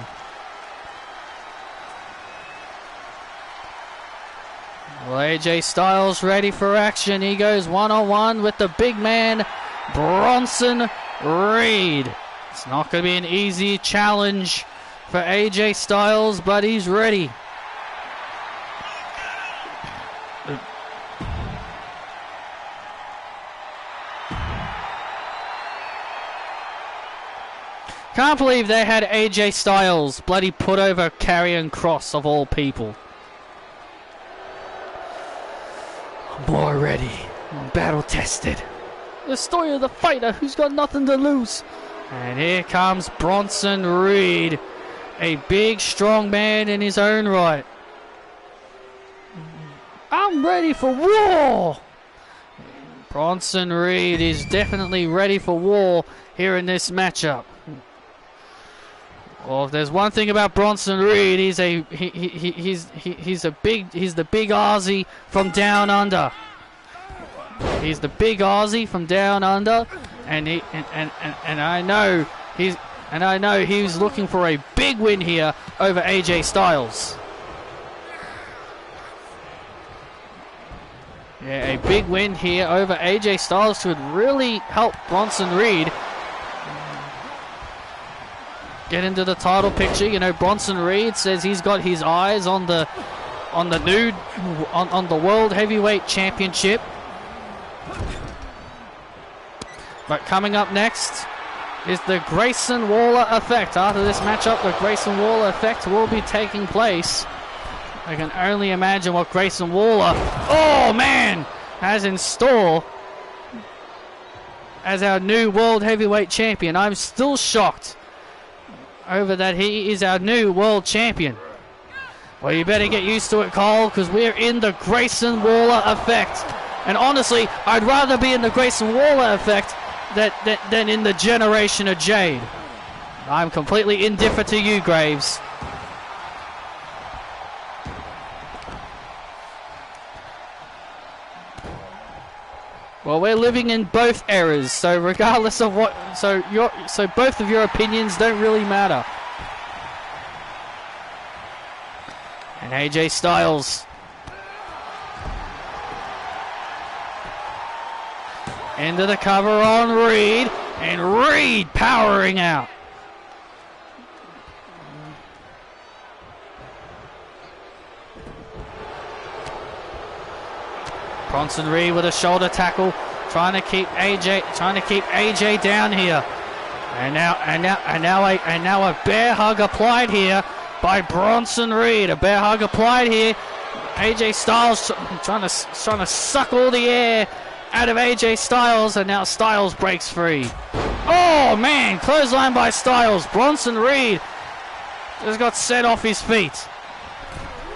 Well, AJ Styles ready for action. He goes one-on-one with the big man, Bronson Reed. It's not going to be an easy challenge for AJ Styles, but he's ready. Can't believe they had AJ Styles bloody put over Karrion Kross of all people. More ready, battle tested. The story of the fighter who's got nothing to lose. And here comes Bronson Reed, a big strong man in his own right. I'm ready for war. Bronson Reed is definitely ready for war here in this matchup. Well, if there's one thing about Bronson Reed, he's the big Aussie from down under. He's the big Aussie from down under, and I know he's looking for a big win here over AJ Styles. Yeah, a big win here over AJ Styles would really help Bronson Reed get into the title picture. You know, Bronson Reed says he's got his eyes on the World Heavyweight Championship. But coming up next is the Grayson Waller effect. After this matchup, the Grayson Waller effect will be taking place. I can only imagine what Grayson Waller, oh man, has in store as our new World Heavyweight Champion. I'm still shocked over that he is our new World Champion. Well, you better get used to it, Cole, because we're in the Grayson Waller effect. And honestly, I'd rather be in the Grayson Waller effect than in the Generation of Jade. I'm completely indifferent to you, Graves. Well, we're living in both eras, so regardless of what, so both of your opinions don't really matter. And AJ Styles into the cover on Reed, and Reed powering out. Bronson Reed with a shoulder tackle, trying to keep AJ down here. And now a bear hug applied here by Bronson Reed. A bear hug applied here. AJ Styles trying to suck all the air out of AJ Styles, and now Styles breaks free. Oh man, clothesline by Styles. Bronson Reed just got set off his feet.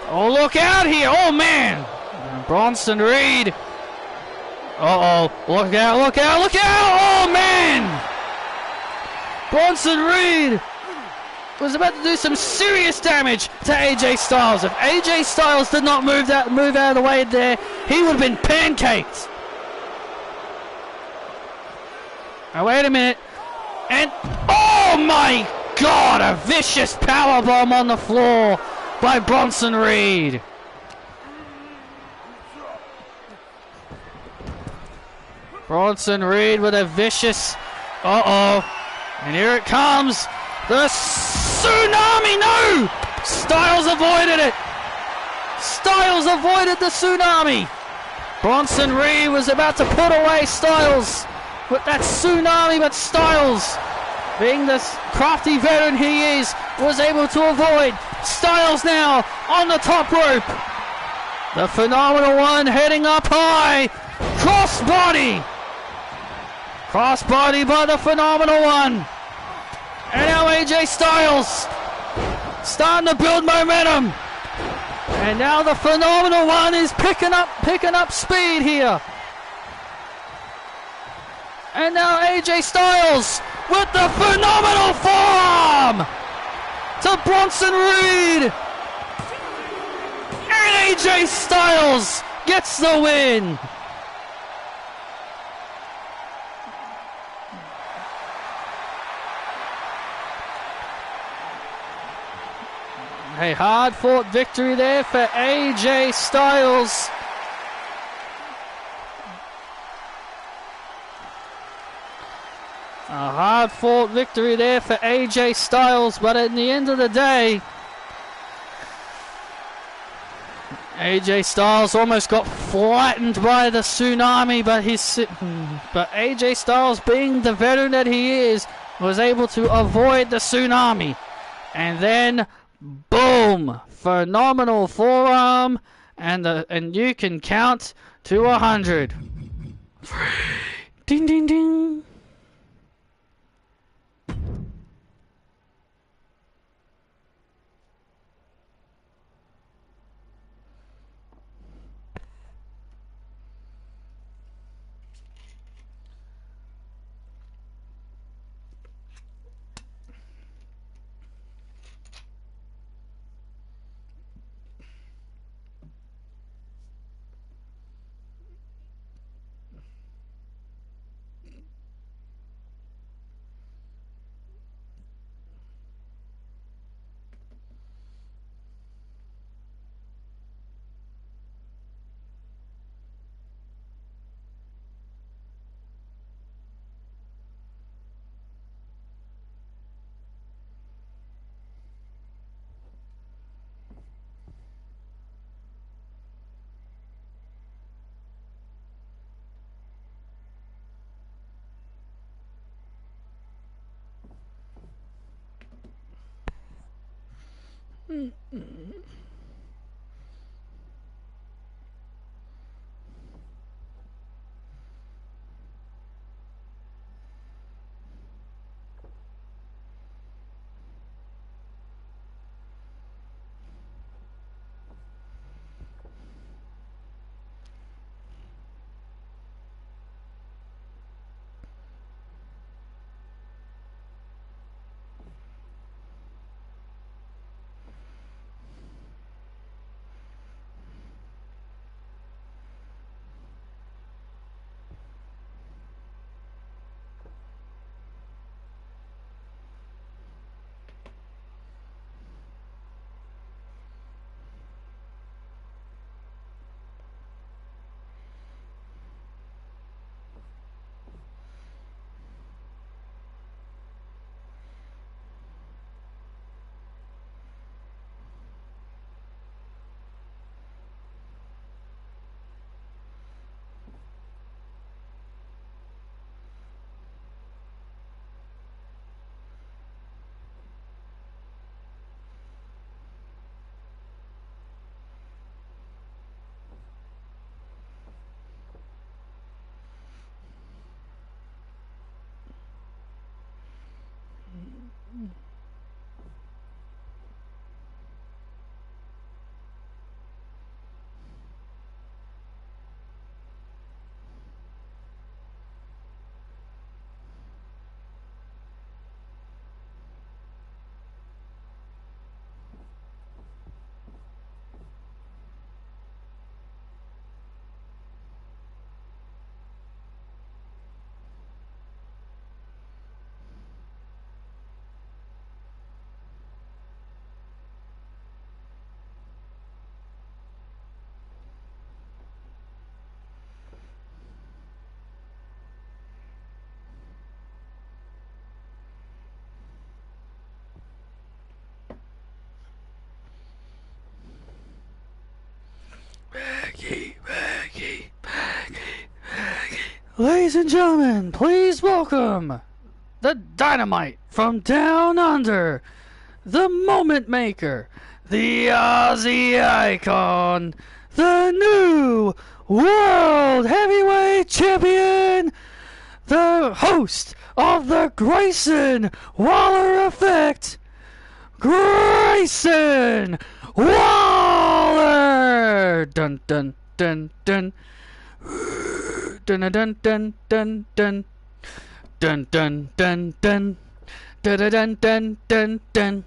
Oh, look out here. Oh man, Bronson Reed. Uh-oh, look out, look out, look out. Oh man, Bronson Reed was about to do some serious damage to AJ Styles. If AJ Styles did not move out of the way there, he would have been pancaked. Now wait a minute. And oh my God, a vicious powerbomb on the floor by Bronson Reed. Bronson Reed with a vicious, and here it comes. The tsunami, no! Styles avoided it. Styles avoided the tsunami. Bronson Reed was about to put away Styles with that tsunami, but Styles, being the crafty veteran he is, was able to avoid. Styles now on the top rope. The Phenomenal One heading up high. Crossbody. Crossbody by the Phenomenal One. And now AJ Styles starting to build momentum. And now the Phenomenal One is picking up speed here. And now AJ Styles with the phenomenal forearm to Bronson Reed. And AJ Styles gets the win. A hard-fought victory there for AJ Styles. A hard-fought victory there for AJ Styles, but at the end of the day, AJ Styles almost got flattened by the tsunami, but AJ Styles, being the veteran that he is, was able to avoid the tsunami. And then boom! Phenomenal forearm, and you can count to 100. Ding ding ding. Ladies and gentlemen, please welcome the Dynamite from Down Under, the Moment Maker, the Aussie Icon, the new World Heavyweight Champion, the host of the Grayson Waller Effect, Grayson Waller! Dun dun dun dun. Dun dun dun dun dun dun dun dun dun dun dun dun dun dun.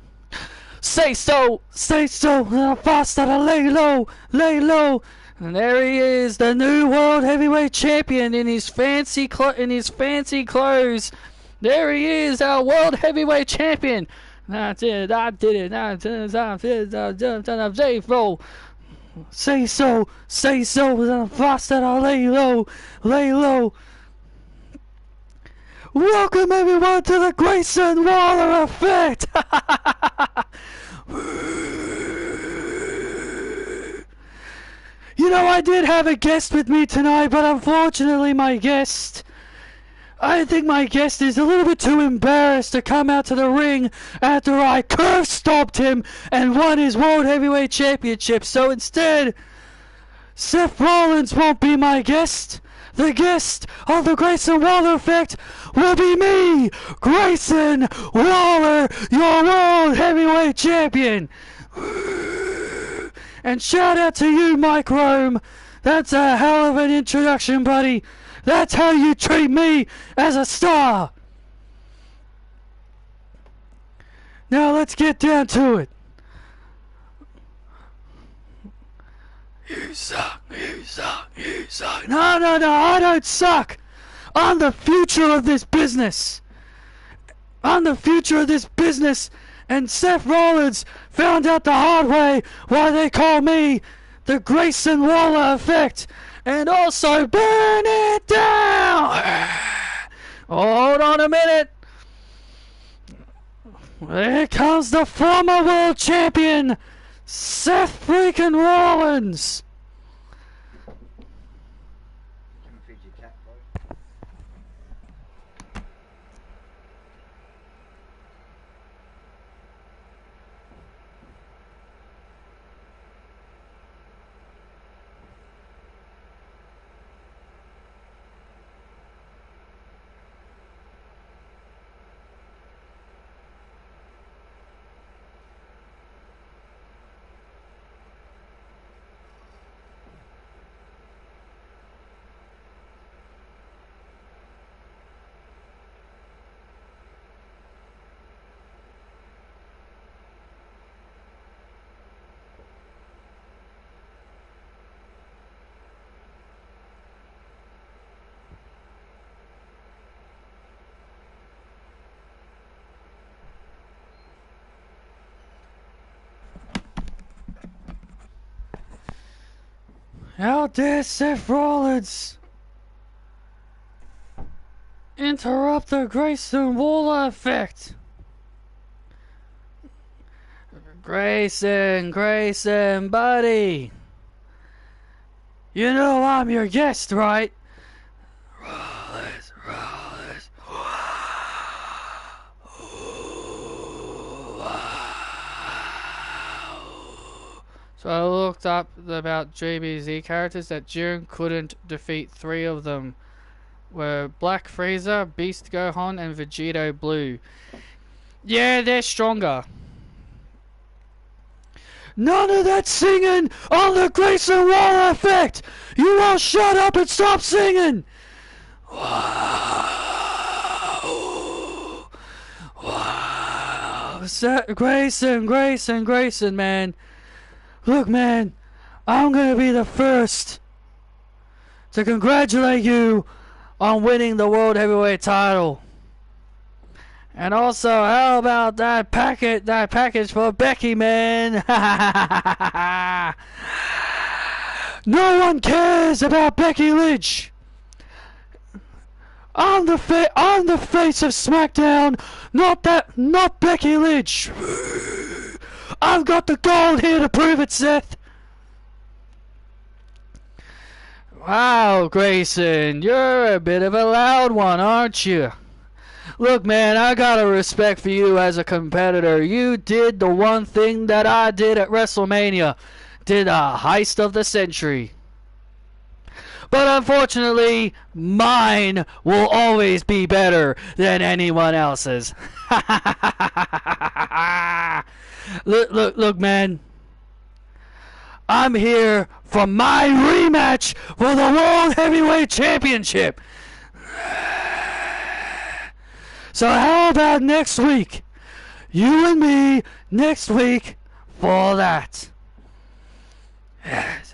Say so, fast that I lay low, lay low. And there he is, the new world heavyweight champion in his fancy clothes. There he is, our world heavyweight champion. I did it. Say so, fast that I lay low, lay low. Welcome everyone to the Grayson Waller Effect. You know, I did have a guest with me tonight, but unfortunately I think my guest is a little bit too embarrassed to come out to the ring after I curve stomped him and won his World Heavyweight Championship. So instead, Seth Rollins won't be my guest. The guest of the Grayson Waller Effect will be me, Grayson Waller, your World Heavyweight Champion. And shout out to you, Mike Rome. That's a hell of an introduction, buddy. That's how you treat me as a star. Now let's get down to it. You suck. No, I don't suck. I'm the future of this business. And Seth Rollins found out the hard way why they call me the Grayson Waller Effect. And also burn it down. Hold on a minute. Here comes the former world champion, Seth freaking Rollins. How dare Seth Rollins interrupt the Grayson Waller Effect? Grayson, buddy. You know I'm your guest, right? Rollins. So I looked up about GBZ characters that Jiren couldn't defeat. 3 of them were Black Frieza, Beast Gohan, and Vegito Blue. Yeah, they're stronger. None of that singing on the Grayson Waller Effect! You all shut up and stop singing! Wow. Grayson, man. Look, man, I'm gonna be the first to congratulate you on winning the World Heavyweight title. And also, how about that package for Becky, man? No one cares about Becky Lynch. I'm the face of SmackDown, not Becky Lynch. I've got the gold here to prove it, Seth. Wow, Grayson, you're a bit of a loud one, aren't you? Look, man, I got a respect for you as a competitor. You did the one thing that I did at WrestleMania. Did a heist of the century. But unfortunately, mine will always be better than anyone else's. Look, man. I'm here for my rematch for the World Heavyweight Championship. So how about next week? You and me next week for that. Yes.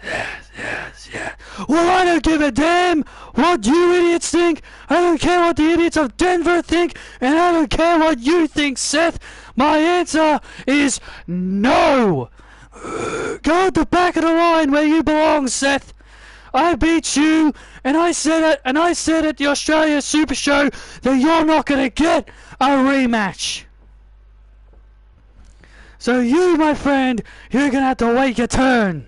Well, I don't give a damn what you idiots think. I don't care what the idiots of Denver think. And I don't care what you think, Seth. My answer is no. Go at the back of the line where you belong, Seth. I beat you, and I said at the Australia Super Show that you're not going to get a rematch. So you, my friend, you're going to have to wait your turn.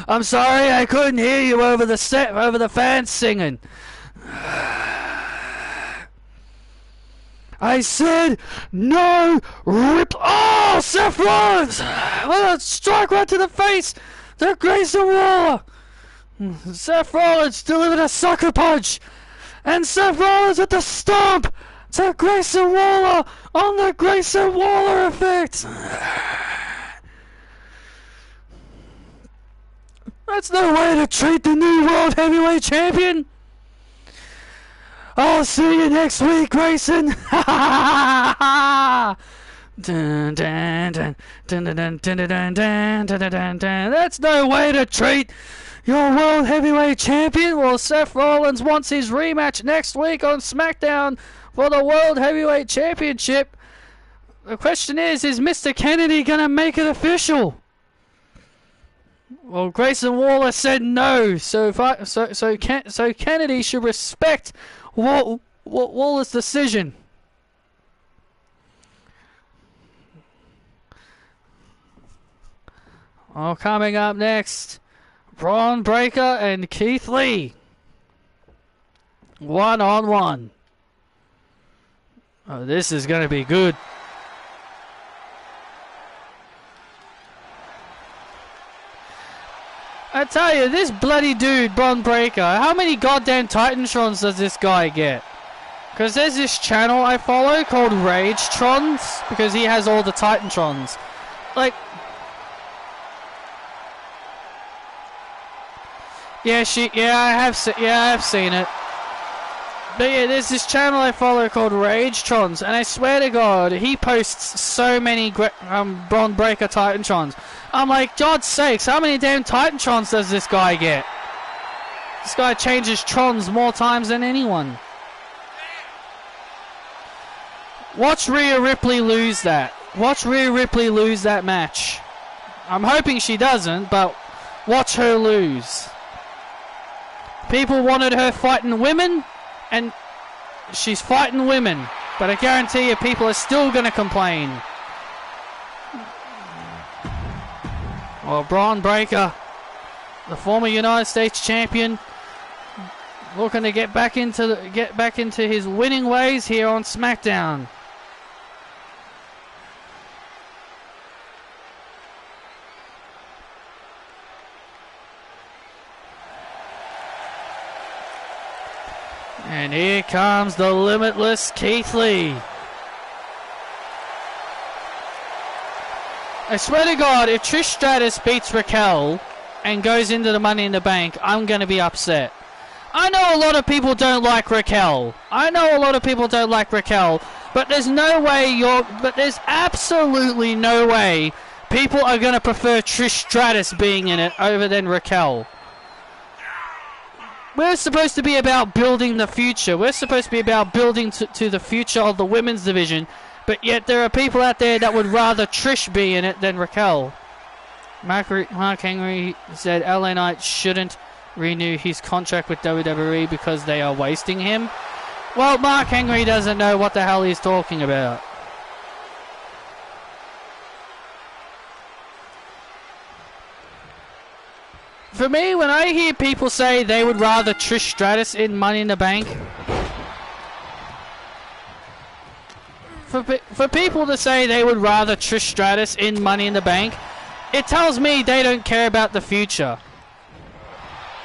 I'm sorry I couldn't hear you over the fans singing. I said no rip. Oh, Seth Rollins! What a strike right to the face to Grayson Waller. Seth Rollins delivered a sucker punch, and Seth Rollins with the stomp to Grayson Waller on the Grayson Waller effect. That's no way to treat the new World Heavyweight Champion. I'll see you next week, Grayson. That's no way to treat your World Heavyweight Champion. Well, Seth Rollins wants his rematch next week on SmackDown for the World Heavyweight Championship. The question is Mr. Kennedy going to make it official? Well, Grayson Waller said no, so Kennedy should respect Waller's decision. Oh, coming up next, Braun Breaker and Keith Lee. 1-on-1. Oh, this is going to be good. I tell you, this bloody dude, Braun Breaker, how many goddamn Titantrons does this guy get? Because there's this channel I follow called Ragetrons, because he has all the Titantrons. Like, I have seen it. But yeah, there's this channel I follow called Ragetrons, and I swear to God, he posts so many Braun Breaker Titantrons. I'm like, God's sakes, how many damn Titantrons does this guy get? This guy changes Trons more times than anyone. Watch Rhea Ripley lose that. Watch Rhea Ripley lose that match. I'm hoping she doesn't, but watch her lose. People wanted her fighting women, and she's fighting women. But I guarantee you, people are still going to complain. Well, Braun Breaker, the former United States champion, looking to get back into his winning ways here on SmackDown. And here comes the limitless Keith Lee. I swear to God, if Trish Stratus beats Raquel and goes into the Money in the Bank, I'm going to be upset. I know a lot of people don't like Raquel. But there's there's absolutely no way people are going to prefer Trish Stratus being in it over than Raquel. We're supposed to be about building the future. We're supposed to be about building to the future of the women's division. But yet there are people out there that would rather Trish be in it than Raquel. Mark Henry said LA Knight shouldn't renew his contract with WWE because they are wasting him. Well, Mark Henry doesn't know what the hell he's talking about. For me, when I hear people say they would rather Trish Stratus in Money in the Bank, for people to say they would rather Trish Stratus in Money in the Bank, it tells me they don't care about the future.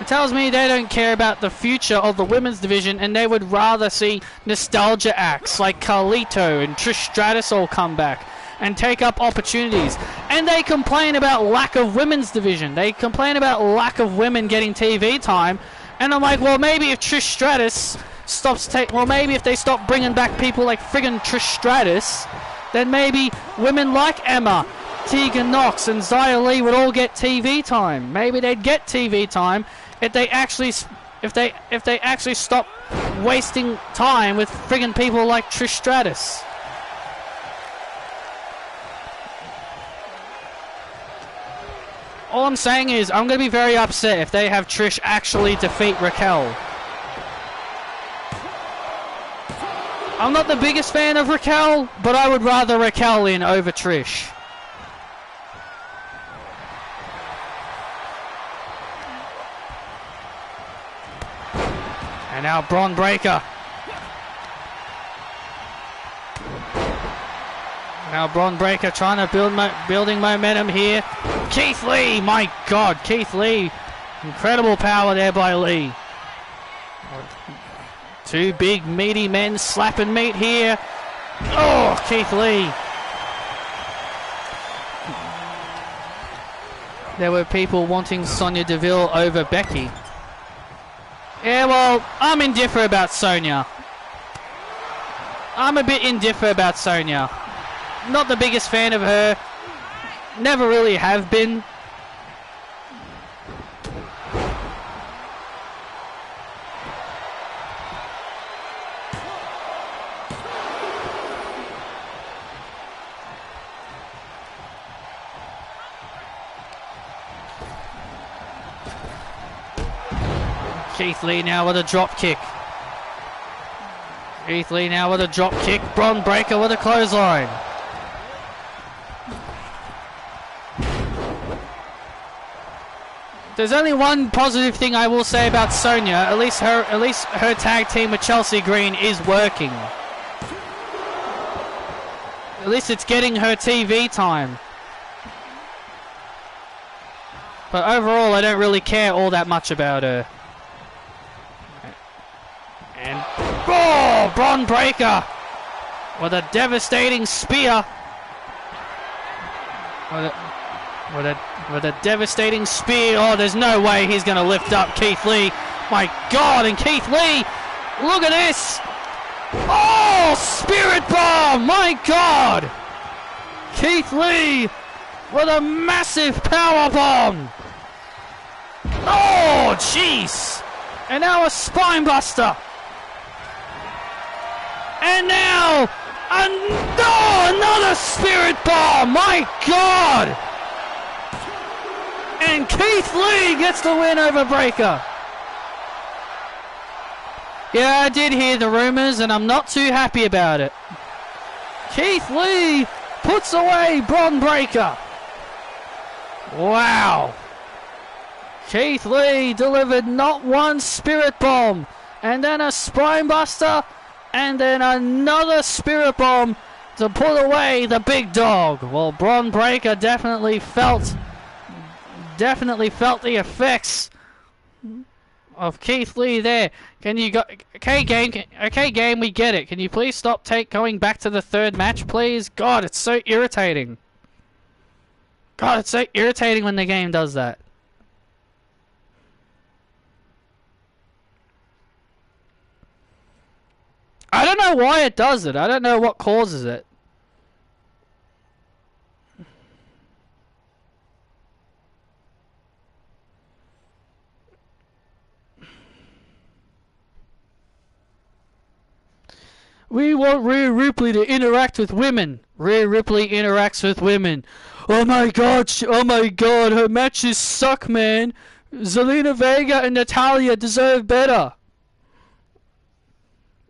It tells me they don't care about the future of the women's division, and they would rather see nostalgia acts like Carlito and Trish Stratus all come back and take up opportunities. And they complain about lack of women's division. They complain about lack of women getting TV time. And I'm like, well, maybe if Trish Stratus maybe if they stop bringing back people like friggin' Trish Stratus, then maybe women like Emma, Tegan Nox, and Xia Li would all get TV time. Maybe they'd get TV time if they actually stop wasting time with friggin' people like Trish Stratus. All I'm saying is, I'm going to be very upset if they have Trish actually defeat Raquel. I'm not the biggest fan of Raquel, but I would rather Raquel in over Trish. And now Bron Breakker. Now Bron Breakker trying to building momentum here. Keith Lee, my God, Keith Lee. Incredible power there by Lee. Two big meaty men slapping meat here. Oh, Keith Lee. There were people wanting Sonya Deville over Becky. Yeah, well, I'm indifferent about Sonya. I'm a bit indifferent about Sonya. Not the biggest fan of her. Never really have been. Keith Lee now with a drop kick. Keith Lee now with a drop kick. Bron Breakker with a clothesline. There's only one positive thing I will say about Sonya. At least her tag team with Chelsea Green is working. At least it's getting her TV time. But overall, I don't really care all that much about her. And oh, Bron Breakker with a devastating spear. With a devastating spear. Oh, there's no way he's going to lift up Keith Lee. My God, and Keith Lee, look at this. Oh, Spirit Bomb, my God. Keith Lee with a massive power bomb. Oh, jeez. And now a spine buster. And now another Spirit Bomb, my God. And Keith Lee gets the win over Breakker. Yeah, I did hear the rumors, and I'm not too happy about it. Keith Lee puts away Bron Breakker. Wow. Keith Lee delivered not one Spirit Bomb, and then a Spine Buster, and then another Spirit Bomb to put away the big dog. Well, Bron Breakker definitely felt the effects of Keith Lee there. Can you go? Okay, game, we get it. Can you please stop going back to the third match, please? God, it's so irritating. God, it's so irritating when the game does that. I don't know why it does it. I don't know what causes it. We want Rhea Ripley to interact with women. Rhea Ripley interacts with women. Oh my God, her matches suck, man. Zelina Vega and Natalya deserve better.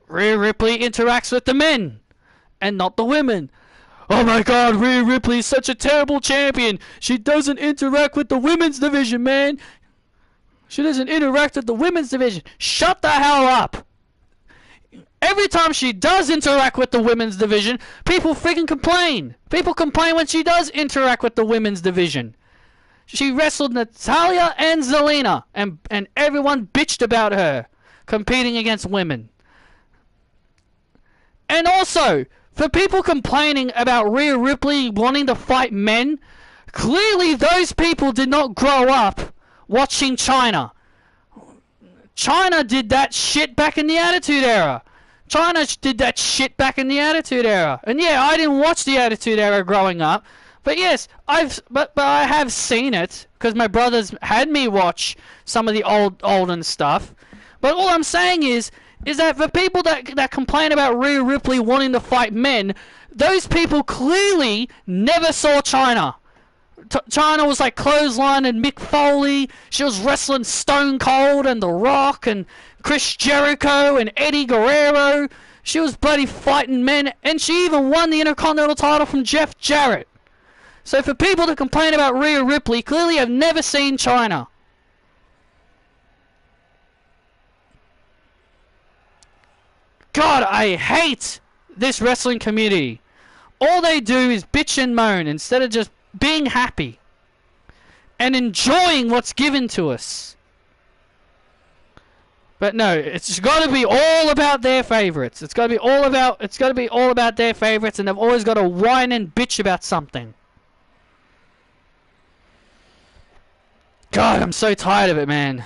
Rhea Ripley interacts with the men and not the women. Oh my God, Rhea Ripley is such a terrible champion. She doesn't interact with the women's division, man. She doesn't interact with the women's division. Shut the hell up. Every time she does interact with the women's division, people freaking complain. People complain when she does interact with the women's division. She wrestled Natalya and Zelina, and everyone bitched about her competing against women. And also, for people complaining about Rhea Ripley wanting to fight men, clearly those people did not grow up watching China. China did that shit back in the Attitude Era. China did that shit back in the Attitude Era. And yeah, I didn't watch the Attitude Era growing up. But yes, but I have seen it, because my brothers had me watch some of the olden stuff. But all I'm saying is that for people that complain about Rhea Ripley wanting to fight men, those people clearly never saw China. China was like Clothesline and Mick Foley. She was wrestling Stone Cold and The Rock and Chris Jericho and Eddie Guerrero. She was bloody fighting men, and she even won the Intercontinental title from Jeff Jarrett. So for people to complain about Rhea Ripley, clearly have never seen China. God, I hate this wrestling community. All they do is bitch and moan instead of just being happy and enjoying what's given to us. But no, it's got to be all about their favorites. It's got to be all about their favorites, and they've always got to whine and bitch about something. God, I'm so tired of it, man.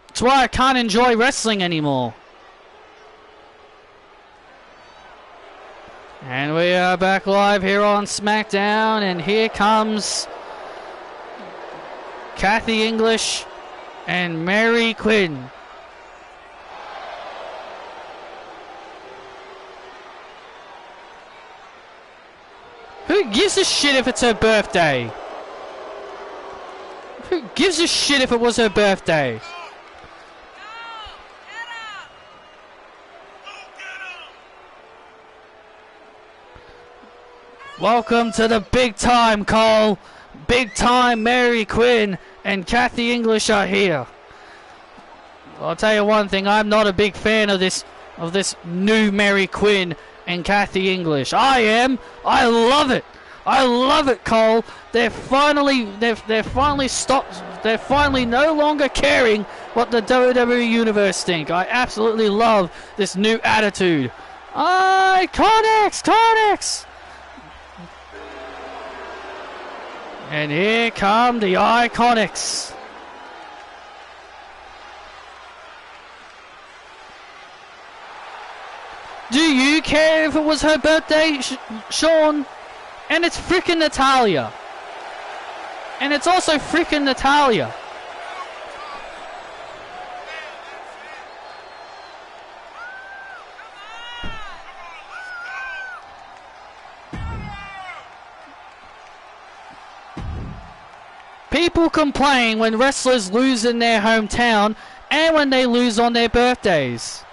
That's why I can't enjoy wrestling anymore. And we are back live here on SmackDown, and here comes Kathy English and Mary Quinn. Who gives a shit if it's her birthday? Who gives a shit if it was her birthday? Welcome to the big time, Cole. Big time Mary Quinn and Kathy English are here. I'll tell you one thing, I'm not a big fan of this new Mary Quinn and Kathy English. I am. I love it. I love it, Cole. They're finally stopped. They're finally no longer caring what the WWE Universe think. I absolutely love this new attitude. Iconics. And here come the Iconics. Do you care if it was her birthday, Sean? And it's frickin' Natalya. And it's also frickin' Natalya. People complain when wrestlers lose in their hometown and when they lose on their birthdays.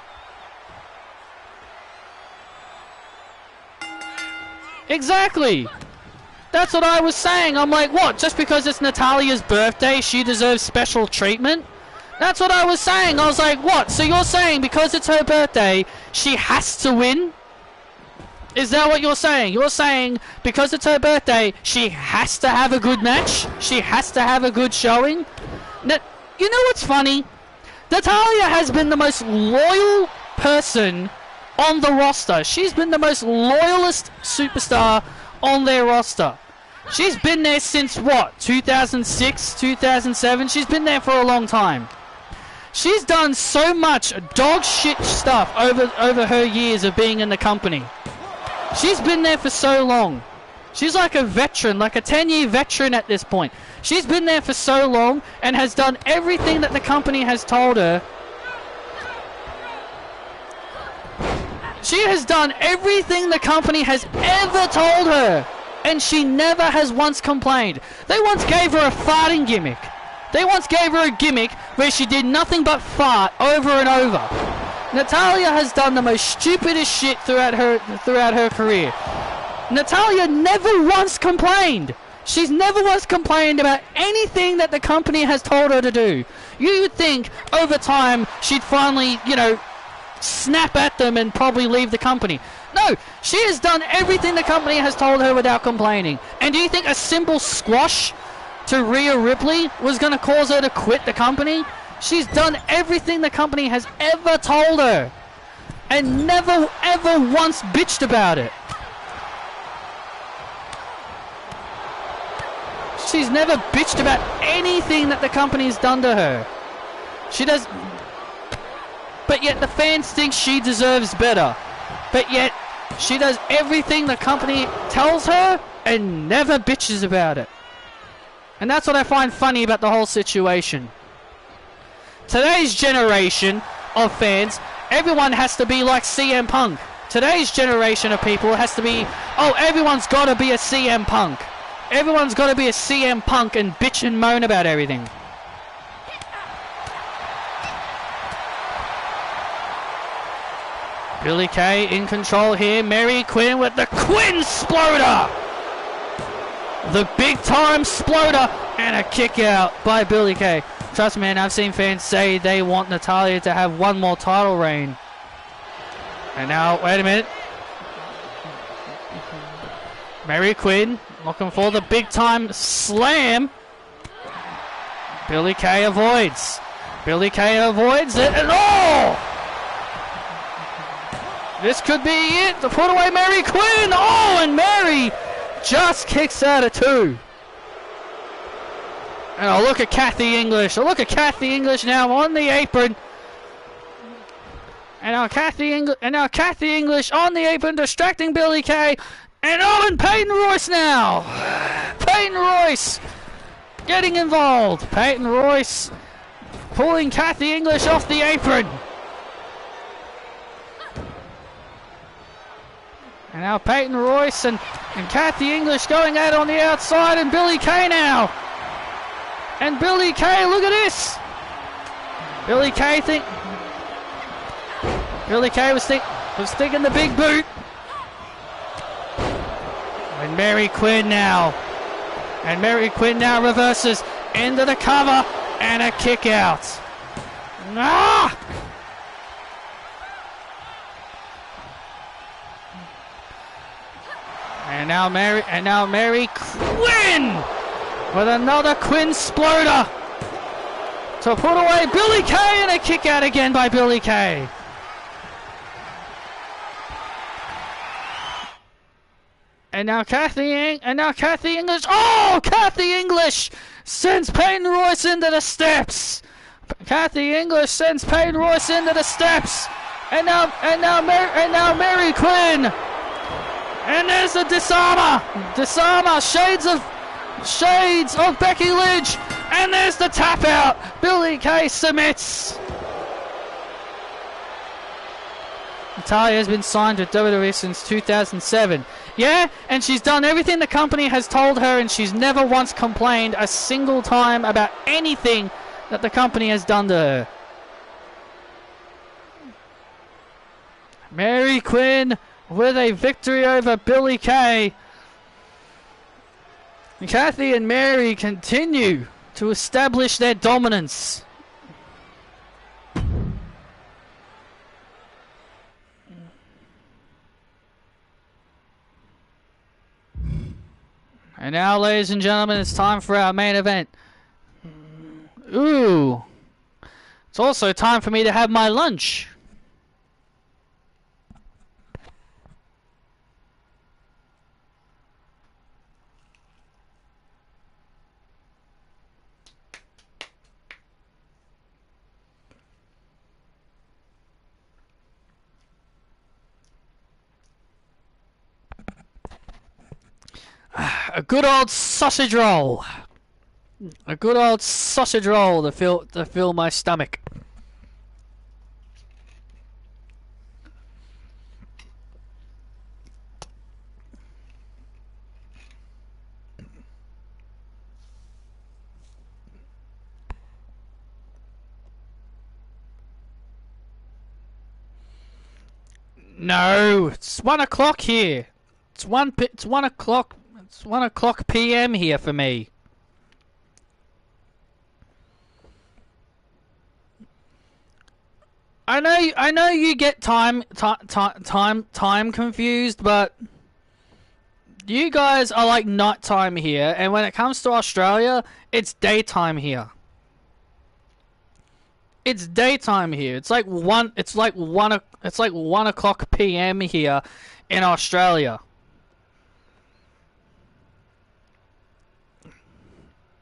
Exactly. That's what I was saying. I'm like, what? Just because it's Natalya's birthday, she deserves special treatment? That's what I was saying. I was like, what? So you're saying because it's her birthday, she has to win? Is that what you're saying? You're saying because it's her birthday, she has to have a good match? She has to have a good showing? You know what's funny? Natalya has been the most loyal person on the roster. She's been the most loyalist superstar on their roster. She's been there since what? 2006, 2007? She's been there for a long time. She's done so much dog shit stuff over her years of being in the company. She's been there for so long. She's like a veteran, like a 10-year veteran at this point. She's been there for so long and has done everything that the company has told her. She has done everything the company has ever told her, and she never has once complained. They once gave her a farting gimmick. They once gave her a gimmick where she did nothing but fart over and over. Natalya has done the most stupidest shit throughout her career. Natalya never once complained. She's never once complained about anything that the company has told her to do. You would think over time she'd finally, you know, snap at them and probably leave the company. No, she has done everything the company has told her without complaining. And do you think a simple squash to Rhea Ripley was going to cause her to quit the company? She's done everything the company has ever told her and never ever once bitched about it. She's never bitched about anything that the company's done to her. She does, but yet the fans think she deserves better. But yet she does everything the company tells her and never bitches about it. And that's what I find funny about the whole situation. Today's generation of fans, everyone has to be like CM Punk. Today's generation of people has to be, oh, everyone's got to be a CM Punk. Everyone's got to be a CM Punk and bitch and moan about everything. Billie Kay in control here. Mary Quinn with the Quinn Sploder. The big time Sploder and a kick out by Billie Kay. Trust me, man, I've seen fans say they want Natalya to have one more title reign. And now, wait a minute. Mary Quinn looking for the big time slam. Billie Kay avoids. Billie Kay avoids it, and oh! This could be it to put away Mary Quinn. Oh, and Mary just kicks out of two. And oh, look at Cathy English. Oh, look at Cathy English now on the apron. And now Cathy English on the apron, distracting Billie Kay. And oh, and Peyton Royce now. Peyton Royce getting involved. Peyton Royce pulling Cathy English off the apron. And now Peyton Royce and Cathy English going out on the outside, and Billie Kay now. And Billie Kay, look at this. Billie Kay was sticking the big boot. And Mary Quinn now. And Mary Quinn now reverses into the cover and a kick out. Ah! And now Mary Quinn with another Quinn Sploder to put away Billie Kay, and a kick out again by Billie Kay. And now Cathy English. Oh, Cathy English sends Peyton Royce into the steps. Cathy English sends Peyton Royce into the steps. And now Mary Quinn. And there's the disarmer. Shades of Becky Lynch. And there's the tap out. Billie Kay submits. Natalya has been signed with WWE since 2007. Yeah, and she's done everything the company has told her, and she's never once complained a single time about anything that the company has done to her. Mary Quinn with a victory over Billie Kay. Cathy and Mary continue to establish their dominance. And now, ladies and gentlemen, it's time for our main event. Ooh. It's also time for me to have my lunch. A good old sausage roll. A good old sausage roll to fill my stomach. No, it's 1 o'clock here. It's 1 o'clock. It's 1 o'clock p.m. here for me. I know you get time confused, but you guys are like nighttime here, and when it comes to Australia, it's daytime here. It's daytime here. It's like 1 o'clock p.m. here in Australia.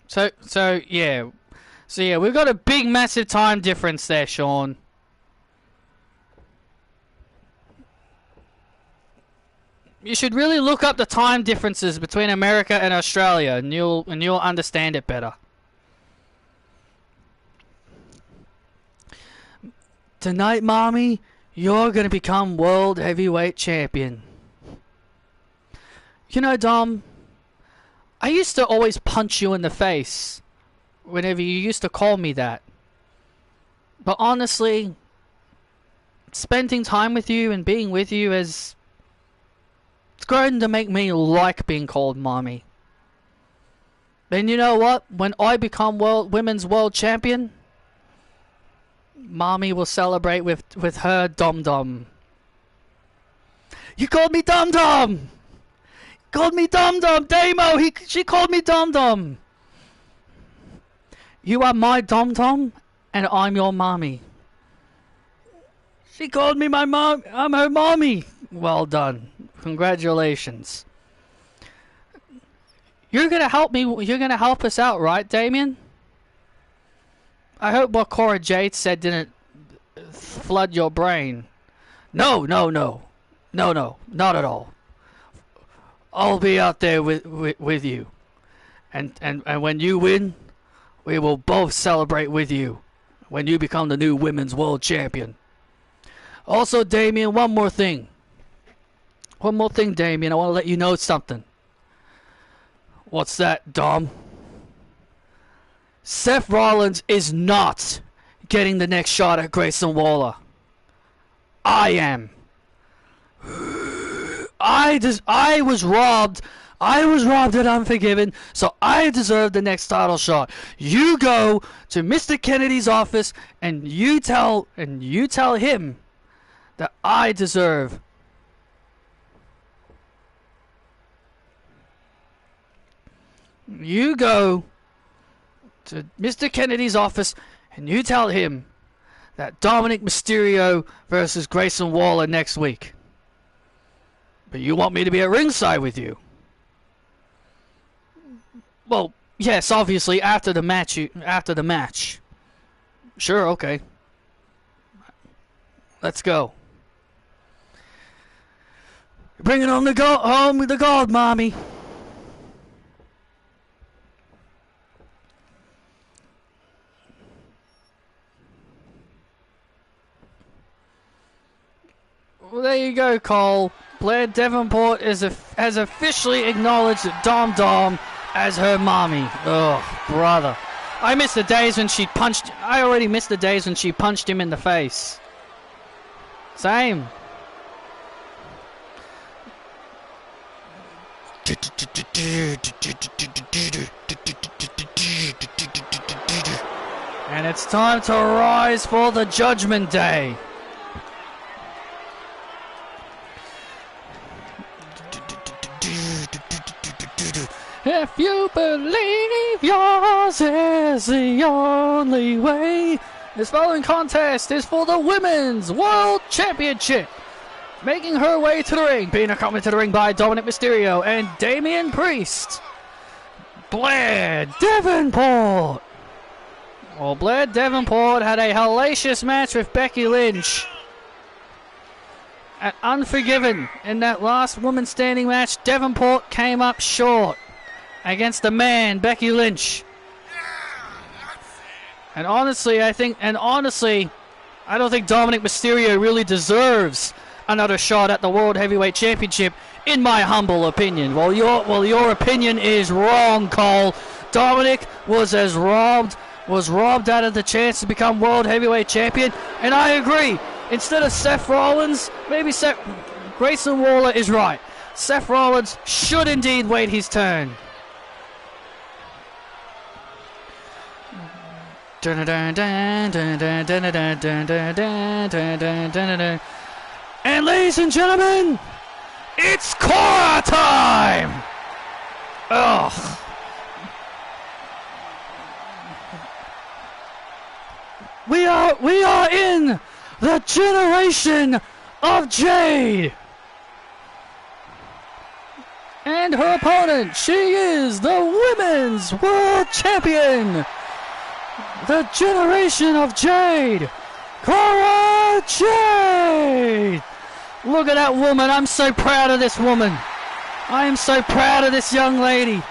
So yeah, we've got a big massive time difference there, Sean. You should really look up the time differences between America and Australia, and you'll understand it better. Tonight, Mommy, you're gonna become world heavyweight champion. You know, Dom, I used to always punch you in the face whenever you used to call me that. But honestly, spending time with you and being with you has grown to make me like being called Mommy. And you know what? When I become women's world champion, Mommy will celebrate with her dom-dom. You called me dom-dom! Called me dom-dom! Damo! She called me dom-dom! You are my dom-dom, and I'm your mommy. She called me my mom. I'm her mommy. Well done. Congratulations. You're gonna help me. You're gonna help us out, right, Damien? I hope what Cora Jade said didn't flood your brain. No, not at all. I'll be out there with you, and when you win, we will both celebrate with you when you become the new women's world champion. Also, Damien, one more thing, Damien. I want to let you know something. What's that, Dom? Seth Rollins is not getting the next shot at Grayson Waller. I am. I was robbed. I was robbed at Unforgiven, so I deserve the next title shot. You go to Mr. Kennedy's office and you tell him that I deserve. You go to Mr. Kennedy's office and you tell him that Dominic Mysterio versus Grayson Waller next week. But you want me to be at ringside with you? Well, yes, obviously after the match. Sure, okay. Let's go. Bringing home the gold, Mommy. Well, there you go, Cole. Blair Davenport has officially acknowledged Dom as her mommy. Oh, brother. I miss the days when she punched... I already missed the days when she punched him in the face. Same. And it's time to rise for the Judgment Day. If you believe yours is the only way. This following contest is for the Women's World Championship. Making her way to the ring, being accompanied to the ring by Dominic Mysterio and Damian Priest, Blair Davenport. Well, Blair Davenport had a hellacious match with Becky Lynch at Unforgiven. In that last woman standing match, Davenport came up short against the man, Becky Lynch. And honestly, I don't think Dominic Mysterio really deserves another shot at the World Heavyweight Championship, in my humble opinion. Well, your opinion is wrong, Cole. Dominic was robbed out of the chance to become World Heavyweight Champion, and I agree. Instead of Seth Rollins, maybe Grayson Waller is right. Seth Rollins should indeed wait his turn. And ladies and gentlemen, it's Cora time! Ugh. We are in the generation of Jade. And her opponent, she is the Women's World Champion. The generation of Jade, Cora Jade. Look at that woman. I'm so proud of this woman. I am so proud of this young lady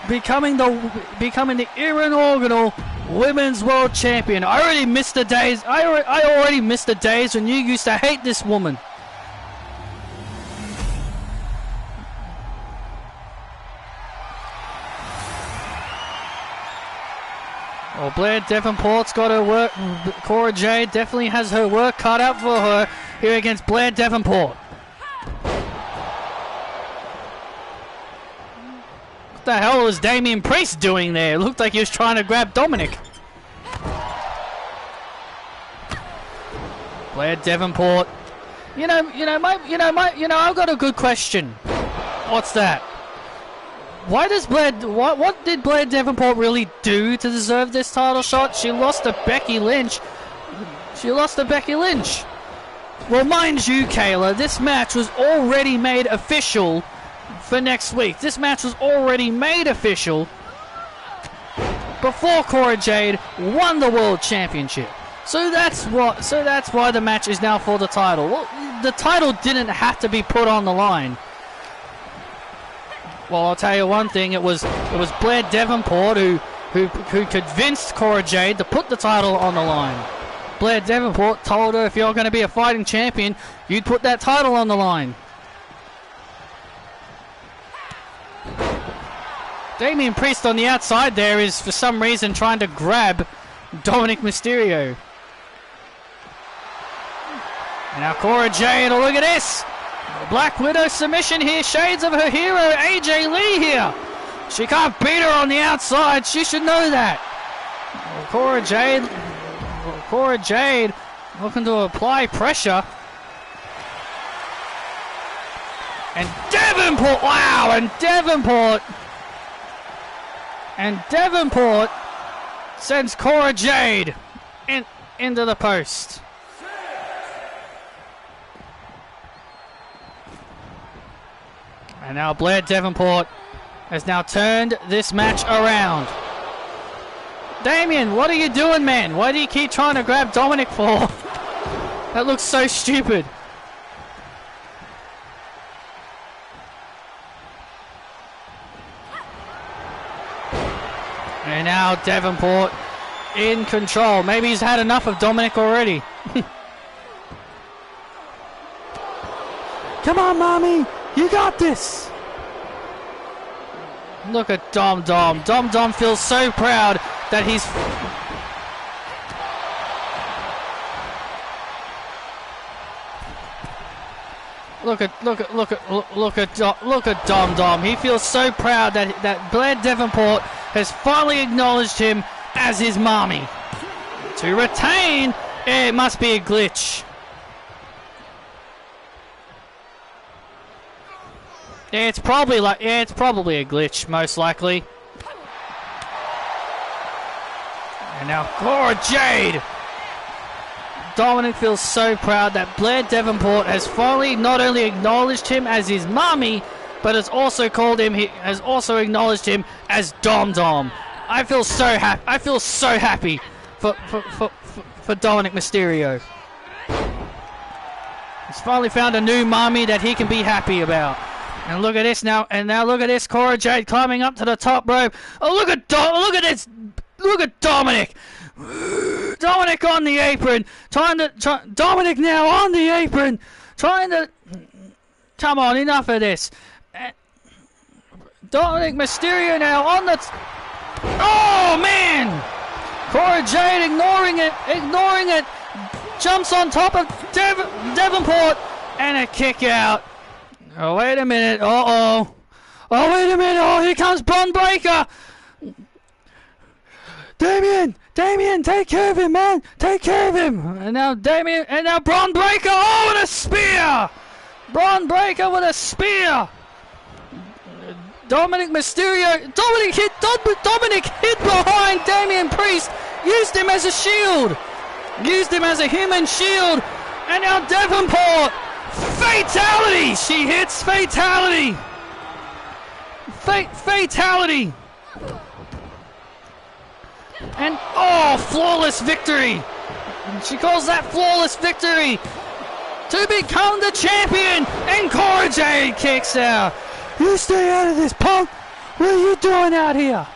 becoming the inaugural Women's World Champion. I already missed the days. I already missed the days when you used to hate this woman. Well, Blair Davenport's got her work. Cora Jade definitely has her work cut out for her here against Blair Davenport. What the hell was Damian Priest doing there? It looked like he was trying to grab Dominic. Blair Davenport. I've got a good question. What's that? Why does what did Blair Davenport really do to deserve this title shot? She lost to Becky Lynch. Well, mind you, Kayla, this match was already made official for next week. This match was already made official before Cora Jade won the World Championship. So that's why the match is now for the title. Well, the title didn't have to be put on the line. Well, I'll tell you one thing. It was Blair Davenport who convinced Cora Jade to put the title on the line. Blair Davenport told her if you're going to be a fighting champion, you'd put that title on the line. Damian Priest on the outside there is for some reason trying to grab Dominic Mysterio. And now Cora Jade, look at this! Black Widow submission here, shades of her hero AJ Lee here. She can't beat her on the outside, she should know that. Cora Jade looking to apply pressure. And Davenport, wow, and Davenport sends Cora Jade into the post. And now Blair Davenport has now turned this match around. Damien, what are you doing, man? Why do you keep trying to grab Dominic for? That looks so stupid. And now Davenport in control. Maybe he's had enough of Dominic already. Come on, mommy. You got this. Look at Dom. Dom feels so proud that he's... Look at Dom. He feels so proud that Blair Davenport has finally acknowledged him as his mommy. To retain, it must be a glitch. Yeah, it's probably a glitch, most likely. And now Cora Jade. Dominic feels so proud that Blair Davenport has finally not only acknowledged him as his mommy, but has also acknowledged him as Dom. I feel so happy for Dominic Mysterio. He's finally found a new mommy that he can be happy about. And look at this now. And now look at this. Cora Jade climbing up to the top rope. Oh, look at this. Look at Dominic. Dominic on the apron. Dominic now on the apron. Trying to... Come on, enough of this. Dominic Mysterio now on the... Oh, man. Cora Jade ignoring it. Jumps on top of Davenport. And a kick out. Oh, wait a minute. Uh-oh. Oh, wait a minute. Oh, here comes Bron Breakker. Damien, take care of him, man. Take care of him. And now Bron Breakker. Oh, and a spear. Bron Breakker with a spear. Dominic hid behind Damian Priest. Used him as a shield. Used him as a human shield. And now Davenport. Fatality. She hits fatality. Fatality. And oh, flawless victory. She calls that flawless victory to become the champion. And Cora Jade kicks out. You stay out of this, punk. What are you doing out here?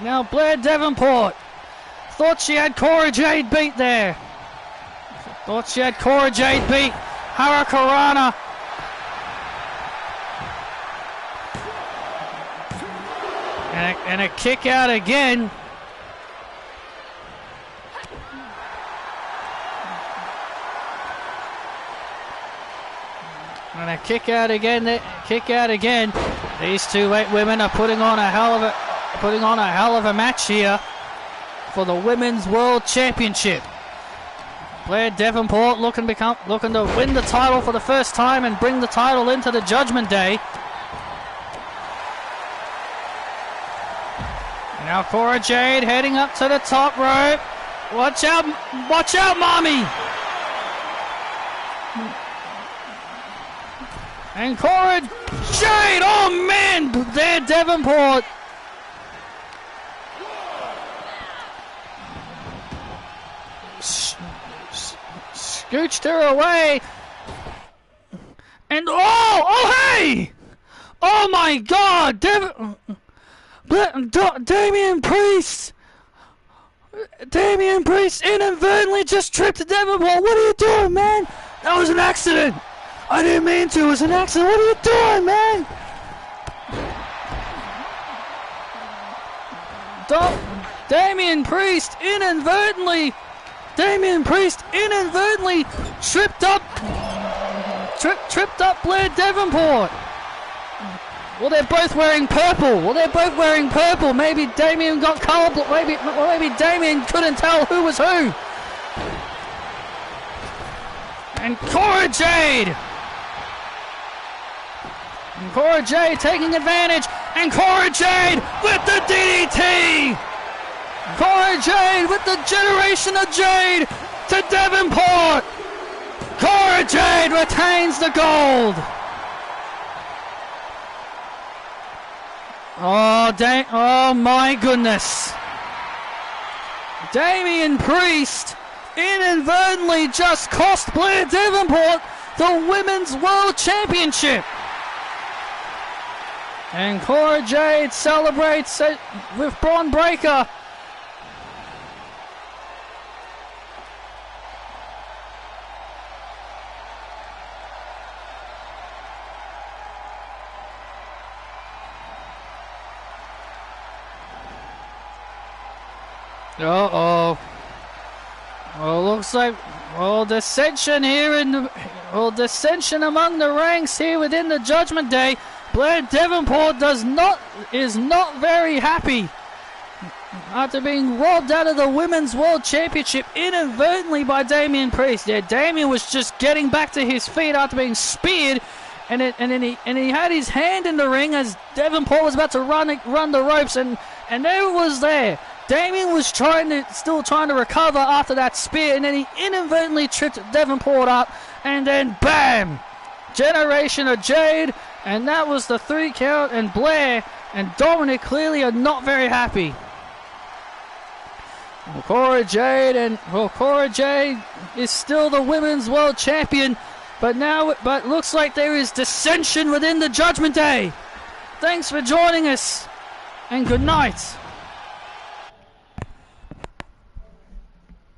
Now Blair Davenport thought she had Cora Jade beat there. Thought she had Cora Jade beat. Hurricanrana. And a kick out again. And a kick out again. Kick out again. These two women are putting on a hell of a match here for the Women's World Championship. Blair Davenport looking to win the title for the first time and bring the title into the Judgment Day. Now Cora Jade heading up to the top rope. Watch out, mommy! And Cora Jade, oh man, there Davenport. Scooched her away. And oh hey! Oh my God, Damian Priest inadvertently just tripped Davenport. What are you doing, man? That was an accident. I didn't mean to. It was an accident. What are you doing, man? Damian Priest inadvertently tripped up Blair Davenport. Well, they're both wearing purple. Maybe Damien got colorblind. Maybe Damien couldn't tell who was who. And Cora Jade taking advantage. And Cora Jade with the DDT. Cora Jade with the Generation of Jade to Davenport. Cora Jade retains the gold. Oh my goodness. Damian Priest inadvertently just cost Blair Davenport the Women's World Championship. And Cora Jade celebrates it with Bron Breakker. Well, looks like dissension among the ranks here within the Judgment Day. Blair Davenport is not very happy after being robbed out of the Women's World Championship inadvertently by Damian Priest. Yeah, Damian was just getting back to his feet after being speared, and he had his hand in the ring as Davenport was about to run the ropes, and there it was there. Damian was still trying to recover after that spear, and then he inadvertently tripped Davenport up, and then BAM! Generation of Jade, and that was the 3 count, and Blair and Dominic clearly are not very happy. Cora Jade is still the Women's World Champion, but looks like there is dissension within the Judgment Day. Thanks for joining us, and good night.